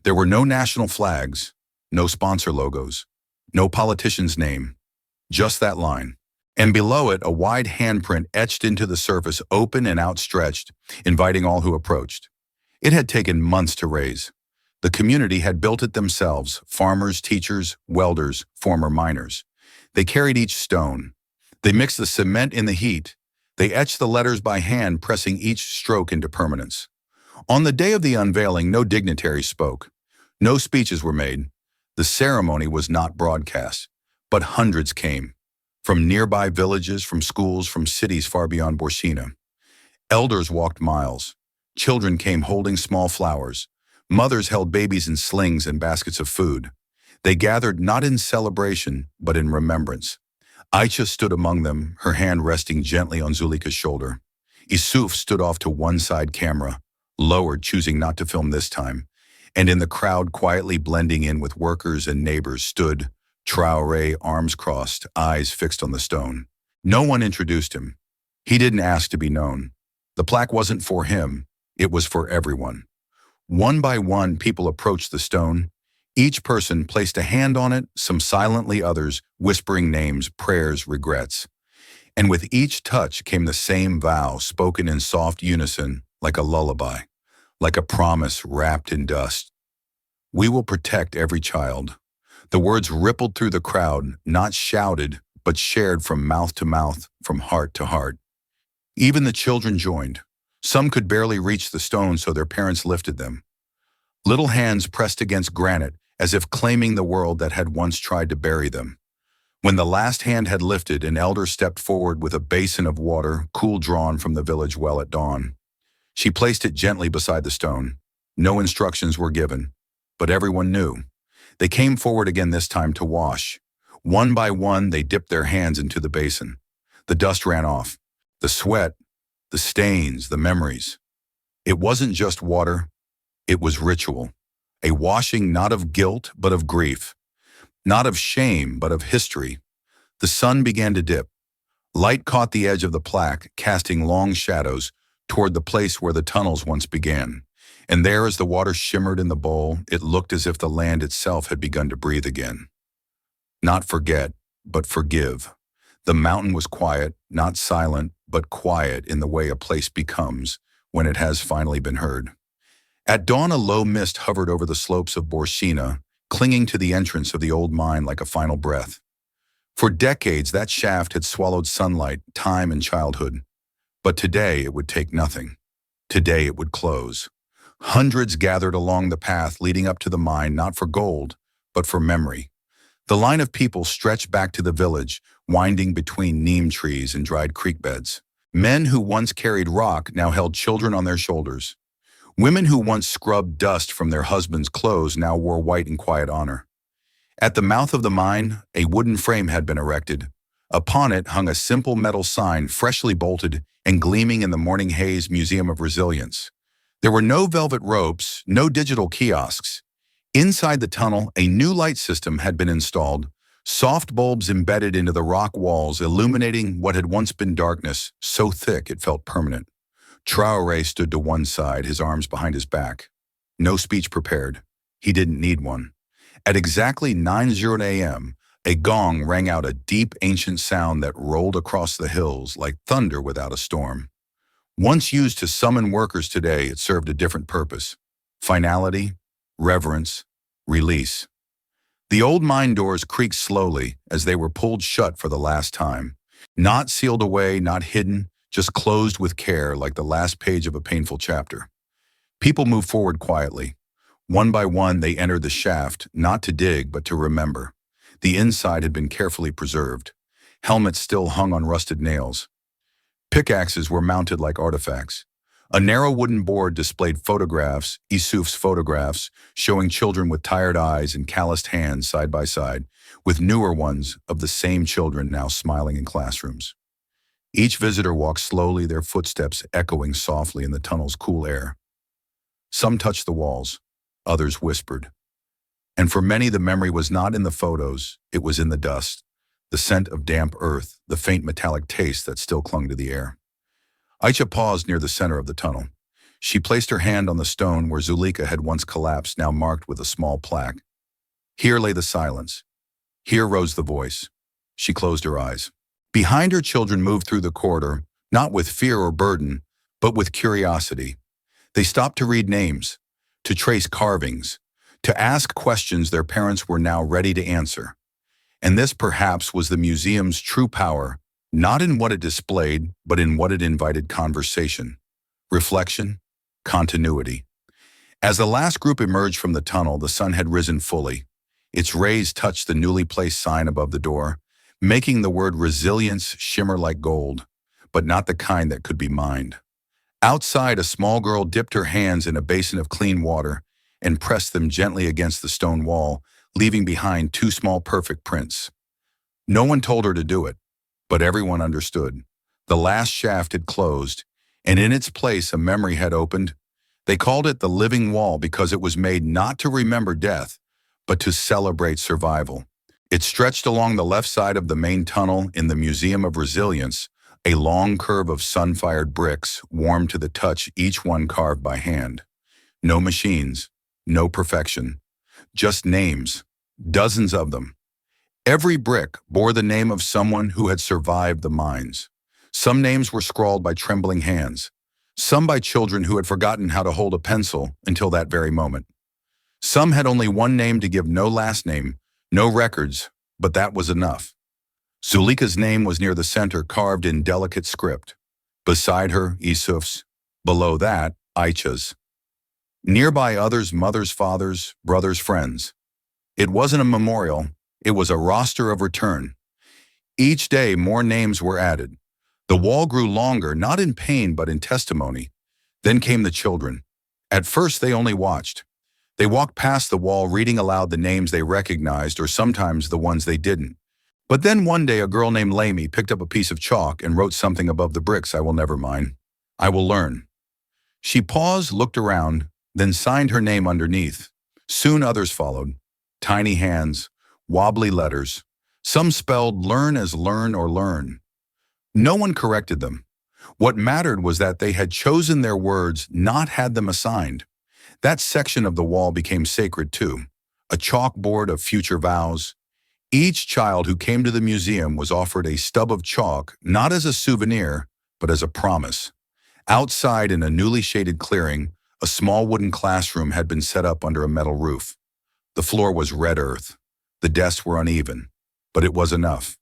There were no national flags, no sponsor logos, no politician's name, just that line. And below it, a wide handprint etched into the surface, open and outstretched, inviting all who approached. It had taken months to raise. The community had built it themselves, farmers, teachers, welders, former miners. They carried each stone. They mixed the cement in the heat. They etched the letters by hand, pressing each stroke into permanence. On the day of the unveiling, no dignitaries spoke. No speeches were made. The ceremony was not broadcast, but hundreds came. From nearby villages, from schools, from cities far beyond Borshina. Elders walked miles. Children came holding small flowers. Mothers held babies in slings and baskets of food. They gathered not in celebration, but in remembrance. Aisha stood among them, her hand resting gently on Zulika's shoulder. Isuf stood off to one side camera, lowered, choosing not to film this time. And in the crowd, quietly blending in with workers and neighbors, stood TRAORÉ, arms crossed, eyes fixed on the stone. No one introduced him. He didn't ask to be known. The plaque wasn't for him, it was for everyone. One by one, people approached the stone. Each person placed a hand on it, some silently, others whispering names, prayers, regrets. And with each touch came the same vow, spoken in soft unison, like a lullaby, like a promise wrapped in dust. We will protect every child. The words rippled through the crowd, not shouted, but shared from mouth to mouth, from heart to heart. Even the children joined. Some could barely reach the stone, so their parents lifted them. Little hands pressed against granite, as if claiming the world that had once tried to bury them. When the last hand had lifted, an elder stepped forward with a basin of water, cool drawn from the village well at dawn. She placed it gently beside the stone. No instructions were given, but everyone knew. They came forward again, this time to wash. One by one, they dipped their hands into the basin. The dust ran off. The sweat, the stains, the memories. It wasn't just water, it was ritual. A washing not of guilt, but of grief. Not of shame, but of history. The sun began to dip. Light caught the edge of the plaque, casting long shadows toward the place where the tunnels once began. And there, as the water shimmered in the bowl, it looked as if the land itself had begun to breathe again. Not forget, but forgive. The mountain was quiet, not silent, but quiet in the way a place becomes when it has finally been heard. At dawn, a low mist hovered over the slopes of Borshina, clinging to the entrance of the old mine like a final breath. For decades, that shaft had swallowed sunlight, time, and childhood. But today, it would take nothing. Today, it would close. Hundreds gathered along the path leading up to the mine, not for gold, but for memory. The line of people stretched back to the village, winding between neem trees and dried creek beds. Men who once carried rock now held children on their shoulders. Women who once scrubbed dust from their husbands' clothes now wore white in quiet honor. At the mouth of the mine, a wooden frame had been erected. Upon it hung a simple metal sign, freshly bolted and gleaming in the morning haze, Museum of Resilience. There were no velvet ropes, no digital kiosks. Inside the tunnel, a new light system had been installed, soft bulbs embedded into the rock walls, illuminating what had once been darkness, so thick it felt permanent. TRAORÉ stood to one side, his arms behind his back. No speech prepared. He didn't need one. At exactly 9:00 a.m., a gong rang out, a deep, ancient sound that rolled across the hills like thunder without a storm. Once used to summon workers, today it served a different purpose. Finality, reverence, release. The old mine doors creaked slowly as they were pulled shut for the last time. Not sealed away, not hidden, just closed with care, like the last page of a painful chapter. People moved forward quietly. One by one, they entered the shaft, not to dig, but to remember. The inside had been carefully preserved. Helmets still hung on rusted nails. Pickaxes were mounted like artifacts. A narrow wooden board displayed photographs, Isuf's photographs, showing children with tired eyes and calloused hands side by side, with newer ones of the same children now smiling in classrooms. Each visitor walked slowly, their footsteps echoing softly in the tunnel's cool air. Some touched the walls, others whispered. And for many, the memory was not in the photos, it was in the dust, the scent of damp earth, the faint metallic taste that still clung to the air. Aisha paused near the center of the tunnel. She placed her hand on the stone where Zulika had once collapsed, now marked with a small plaque. Here lay the silence. Here rose the voice. She closed her eyes. Behind her, children moved through the corridor, not with fear or burden, but with curiosity. They stopped to read names, to trace carvings, to ask questions their parents were now ready to answer. And this perhaps was the museum's true power, not in what it displayed, but in what it invited: conversation, reflection, continuity. As the last group emerged from the tunnel, the sun had risen fully. Its rays touched the newly placed sign above the door, making the word resilience shimmer like gold, but not the kind that could be mined. Outside, a small girl dipped her hands in a basin of clean water and pressed them gently against the stone wall, leaving behind two small perfect prints. No one told her to do it, but everyone understood. The last shaft had closed, and in its place a memory had opened. They called it the living wall because it was made not to remember death, but to celebrate survival. It stretched along the left side of the main tunnel in the Museum of Resilience, a long curve of sun-fired bricks, warm to the touch, each one carved by hand. No machines, no perfection, just names, dozens of them. Every brick bore the name of someone who had survived the mines. Some names were scrawled by trembling hands, some by children who had forgotten how to hold a pencil until that very moment. Some had only one name to give: no last name, no records, but that was enough. Zulika's name was near the center, carved in delicate script. Beside her, Isuf's. Below that, Aicha's. Nearby, others: mothers, fathers, brothers, friends. It wasn't a memorial, it was a roster of return. Each day, more names were added. The wall grew longer, not in pain, but in testimony. Then came the children. At first, they only watched. They walked past the wall, reading aloud the names they recognized, or sometimes the ones they didn't. But then one day, a girl named Lamy picked up a piece of chalk and wrote something above the bricks: "I will never mine. I will learn." She paused, looked around, then signed her name underneath. Soon others followed. Tiny hands, wobbly letters. Some spelled learn as learn or learn. No one corrected them. What mattered was that they had chosen their words, not had them assigned. That section of the wall became sacred too, a chalkboard of future vows. Each child who came to the museum was offered a stub of chalk, not as a souvenir, but as a promise. Outside, in a newly shaded clearing, a small wooden classroom had been set up under a metal roof. The floor was red earth. The desks were uneven, but it was enough.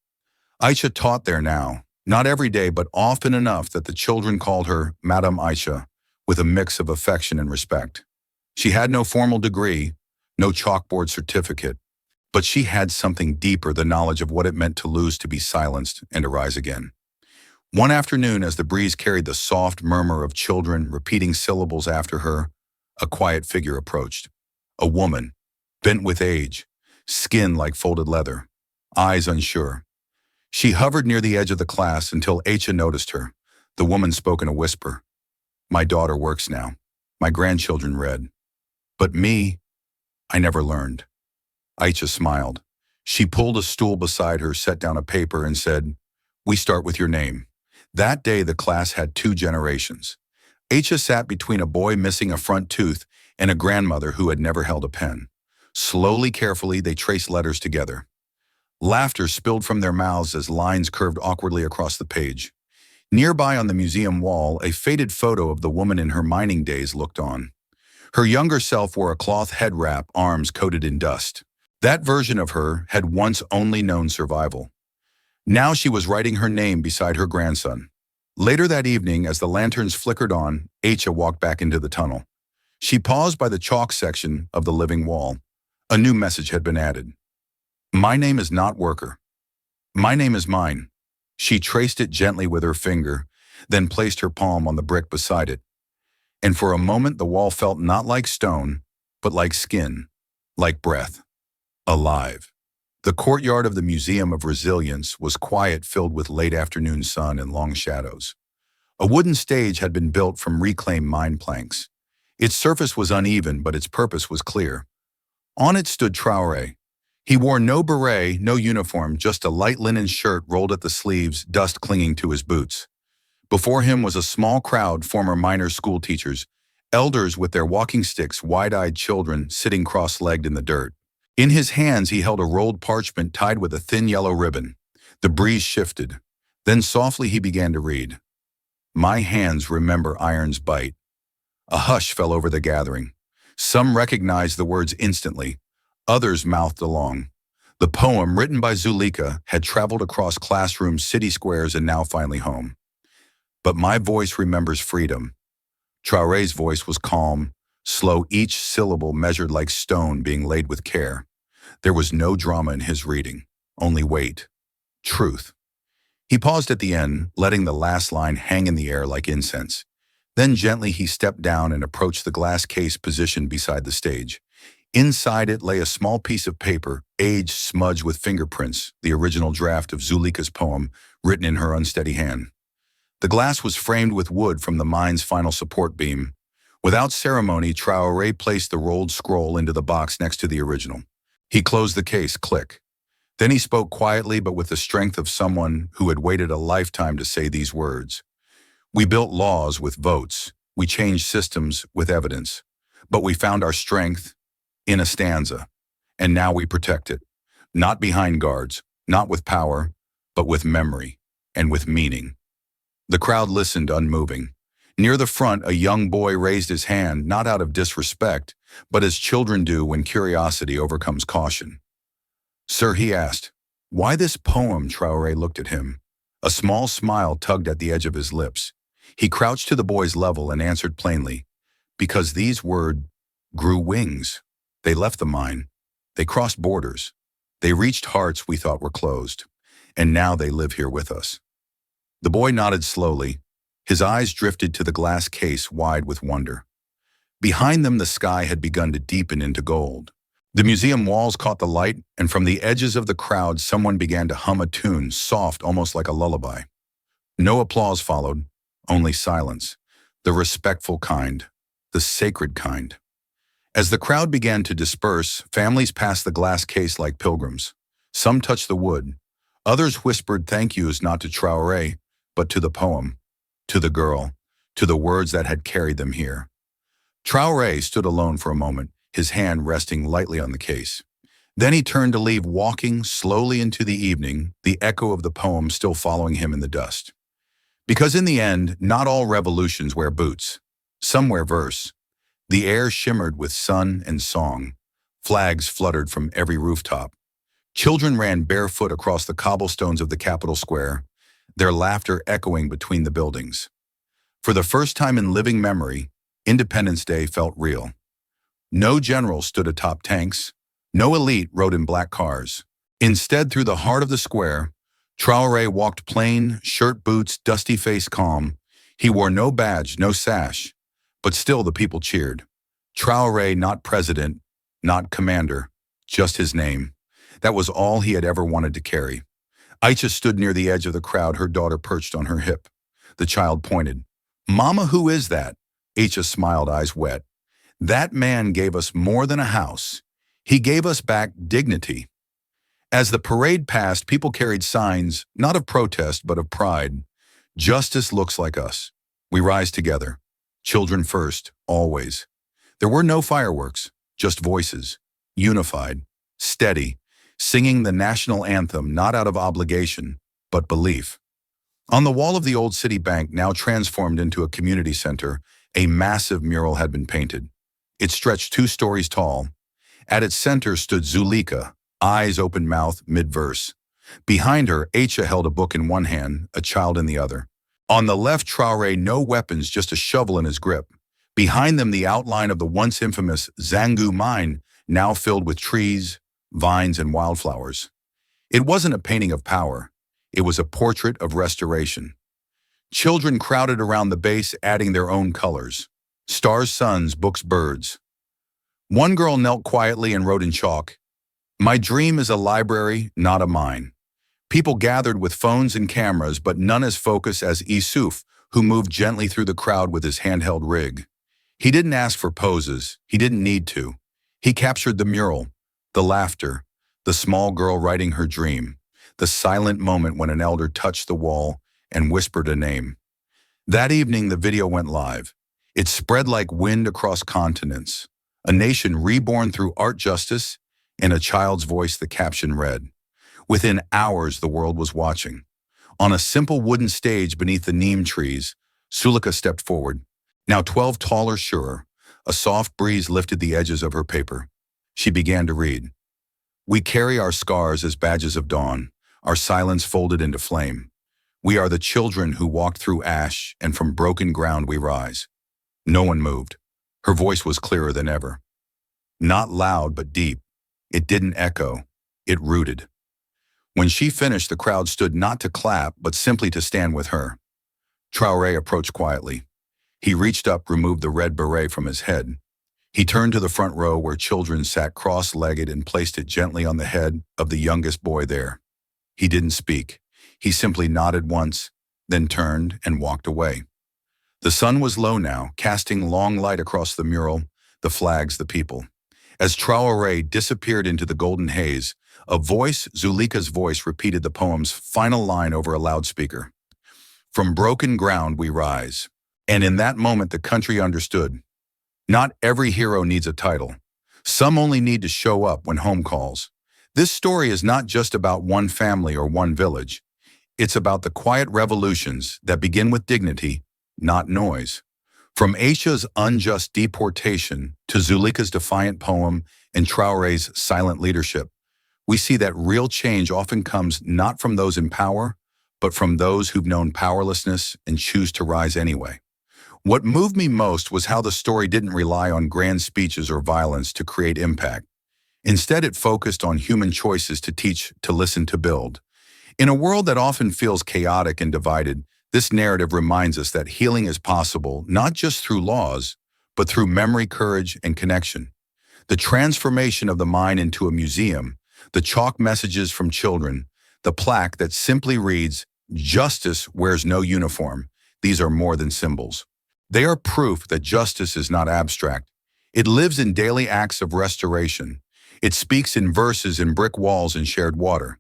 Aisha taught there now, not every day, but often enough that the children called her Madame Aisha, with a mix of affection and respect. She had no formal degree, no chalkboard certificate, but she had something deeper: the knowledge of what it meant to lose, to be silenced, and to rise again. One afternoon, as the breeze carried the soft murmur of children repeating syllables after her, a quiet figure approached. A woman, bent with age, skin like folded leather, eyes unsure. She hovered near the edge of the class until Aisha noticed her. The woman spoke in a whisper. "My daughter works now. My grandchildren read. But me, I never learned." Aisha smiled. She pulled a stool beside her, set down a paper, and said, "We start with your name." That day, the class had two generations. Aisha sat between a boy missing a front tooth and a grandmother who had never held a pen. Slowly, carefully, they traced letters together. Laughter spilled from their mouths as lines curved awkwardly across the page. Nearby on the museum wall, a faded photo of the woman in her mining days looked on. Her younger self wore a cloth head wrap, arms coated in dust. That version of her had once only known survival. Now she was writing her name beside her grandson. Later that evening, as the lanterns flickered on, Aisha walked back into the tunnel. She paused by the chalk section of the living wall. A new message had been added. "My name is not Worker. My name is mine." She traced it gently with her finger, then placed her palm on the brick beside it. And for a moment, the wall felt not like stone, but like skin, like breath, alive. The courtyard of the Museum of Resilience was quiet, filled with late afternoon sun and long shadows. A wooden stage had been built from reclaimed mine planks. Its surface was uneven, but its purpose was clear. On it stood TRAORÉ. He wore no beret, no uniform, just a light linen shirt rolled at the sleeves, dust clinging to his boots. Before him was a small crowd: former miners, school teachers, elders with their walking sticks, wide-eyed children sitting cross-legged in the dirt. In his hands, he held a rolled parchment tied with a thin yellow ribbon. The breeze shifted. Then softly he began to read, "My hands remember iron's bite." A hush fell over the gathering. Some recognized the words instantly. Others mouthed along. The poem, written by Zulika, had traveled across classrooms, city squares, and now finally home. But my voice remembers freedom. Traoré's voice was calm, slow, each syllable measured like stone being laid with care. There was no drama in his reading, only weight, truth. He paused at the end, letting the last line hang in the air like incense. Then gently he stepped down and approached the glass case positioned beside the stage. Inside it lay a small piece of paper, aged, smudged with fingerprints, the original draft of Zulika's poem, written in her unsteady hand. The glass was framed with wood from the mine's final support beam. Without ceremony, Traoré placed the rolled scroll into the box next to the original. He closed the case, click. Then he spoke quietly but with the strength of someone who had waited a lifetime to say these words. "We built laws with votes. We changed systems with evidence. But we found our strength in a stanza. And now we protect it. Not behind guards, not with power, but with memory and with meaning." The crowd listened, unmoving. Near the front, a young boy raised his hand, not out of disrespect, but as children do when curiosity overcomes caution. "Sir," he asked, "why this poem?" Traoré looked at him. A small smile tugged at the edge of his lips. He crouched to the boy's level and answered plainly, "Because these words grew wings. They left the mine. They crossed borders. They reached hearts we thought were closed. And now they live here with us." The boy nodded slowly. His eyes drifted to the glass case, wide with wonder. Behind them, the sky had begun to deepen into gold. The museum walls caught the light, and from the edges of the crowd, someone began to hum a tune, soft, almost like a lullaby. No applause followed, only silence, the respectful kind, the sacred kind. As the crowd began to disperse, families passed the glass case like pilgrims. Some touched the wood. Others whispered thank yous not to Traoré, but to the poem, to the girl, to the words that had carried them here. Traoré stood alone for a moment, his hand resting lightly on the case. Then he turned to leave, walking slowly into the evening, the echo of the poem still following him in the dust. Because in the end, not all revolutions wear boots. Some wear verse. The air shimmered with sun and song. Flags fluttered from every rooftop. Children ran barefoot across the cobblestones of the Capitol Square, their laughter echoing between the buildings. For the first time in living memory, Independence Day felt real. No general stood atop tanks. No elite rode in black cars. Instead, through the heart of the square, Traoré walked plain, shirt, boots, dusty face calm. He wore no badge, no sash, but still the people cheered. Traoré, not president, not commander, just his name. That was all he had ever wanted to carry. Aisha stood near the edge of the crowd, her daughter perched on her hip. The child pointed. "Mama, who is that?" Aisha smiled, eyes wet. "That man gave us more than a house. He gave us back dignity." As the parade passed, people carried signs, not of protest, but of pride. "Justice looks like us. We rise together. Children first, always." There were no fireworks, just voices, unified, steady, singing the national anthem not out of obligation, but belief. On the wall of the old city bank, now transformed into a community center, a massive mural had been painted. It stretched 2 stories tall. At its center stood Zulika, eyes open-mouthed, mid-verse. Behind her, Aisha held a book in one hand, a child in the other. On the left, Traoré, no weapons, just a shovel in his grip. Behind them, the outline of the once infamous Zangu mine, now filled with trees, vines, and wildflowers. It wasn't a painting of power. It was a portrait of restoration. Children crowded around the base, adding their own colors. Stars, suns, books, birds. One girl knelt quietly and wrote in chalk, "My dream is a library, not a mine." People gathered with phones and cameras, but none as focused as Issouf, who moved gently through the crowd with his handheld rig. He didn't ask for poses. He didn't need to. He captured the mural, the laughter, the small girl writing her dream, the silent moment when an elder touched the wall and whispered a name. That evening, the video went live. It spread like wind across continents. A nation reborn through art, justice, and a child's voice, the caption read. Within hours, the world was watching. On a simple wooden stage beneath the neem trees, Sulika stepped forward. Now 12 taller, surer, a soft breeze lifted the edges of her paper. She began to read. We carry our scars as badges of dawn, our silence folded into flame. We are the children who walked through ash, and from broken ground we rise. No one moved. Her voice was clearer than ever. Not loud, but deep. It didn't echo. It rooted. When she finished, the crowd stood not to clap, but simply to stand with her. TRAORÉ approached quietly. He reached up, removed the red beret from his head. He turned to the front row where children sat cross-legged and placed it gently on the head of the youngest boy there. He didn't speak. He simply nodded once, then turned and walked away. The sun was low now, casting long light across the mural, the flags, the people. As TRAORÉ disappeared into the golden haze, a voice, Zulika's voice, repeated the poem's final line over a loudspeaker. From broken ground we rise. And in that moment the country understood. Not every hero needs a title. Some only need to show up when home calls. This story is not just about one family or one village. It's about the quiet revolutions that begin with dignity, not noise. From Aisha's unjust deportation to Zulika's defiant poem and TRAORÉ's silent leadership, we see that real change often comes not from those in power, but from those who've known powerlessness and choose to rise anyway. What moved me most was how the story didn't rely on grand speeches or violence to create impact. Instead, it focused on human choices to teach, to listen, to build. In a world that often feels chaotic and divided, this narrative reminds us that healing is possible not just through laws, but through memory, courage, and connection. The transformation of the mind into a museum, the chalk messages from children, the plaque that simply reads, "Justice wears no uniform," these are more than symbols. They are proof that justice is not abstract. It lives in daily acts of restoration. It speaks in verses, in brick walls, and shared water.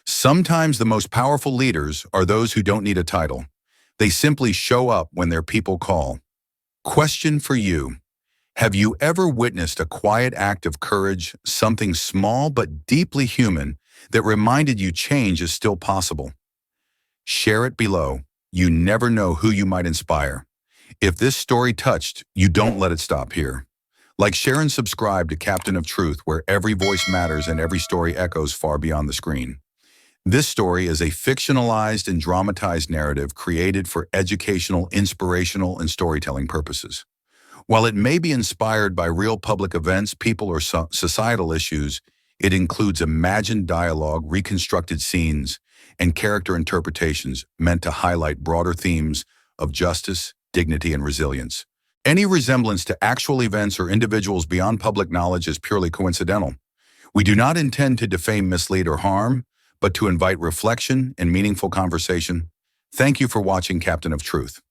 Sometimes the most powerful leaders are those who don't need a title. They simply show up when their people call. Question for you. Have you ever witnessed a quiet act of courage, something small but deeply human, that reminded you change is still possible? Share it below. You never know who you might inspire. If this story touched, you don't let it stop here. Like, share, and subscribe to Captain of Truth, where every voice matters and every story echoes far beyond the screen. This story is a fictionalized and dramatized narrative created for educational, inspirational, and storytelling purposes. While it may be inspired by real public events, people, or societal issues, it includes imagined dialogue, reconstructed scenes, and character interpretations meant to highlight broader themes of justice, dignity, and resilience. Any resemblance to actual events or individuals beyond public knowledge is purely coincidental. We do not intend to defame, mislead, or harm, but to invite reflection and meaningful conversation. Thank you for watching Captain of Truth.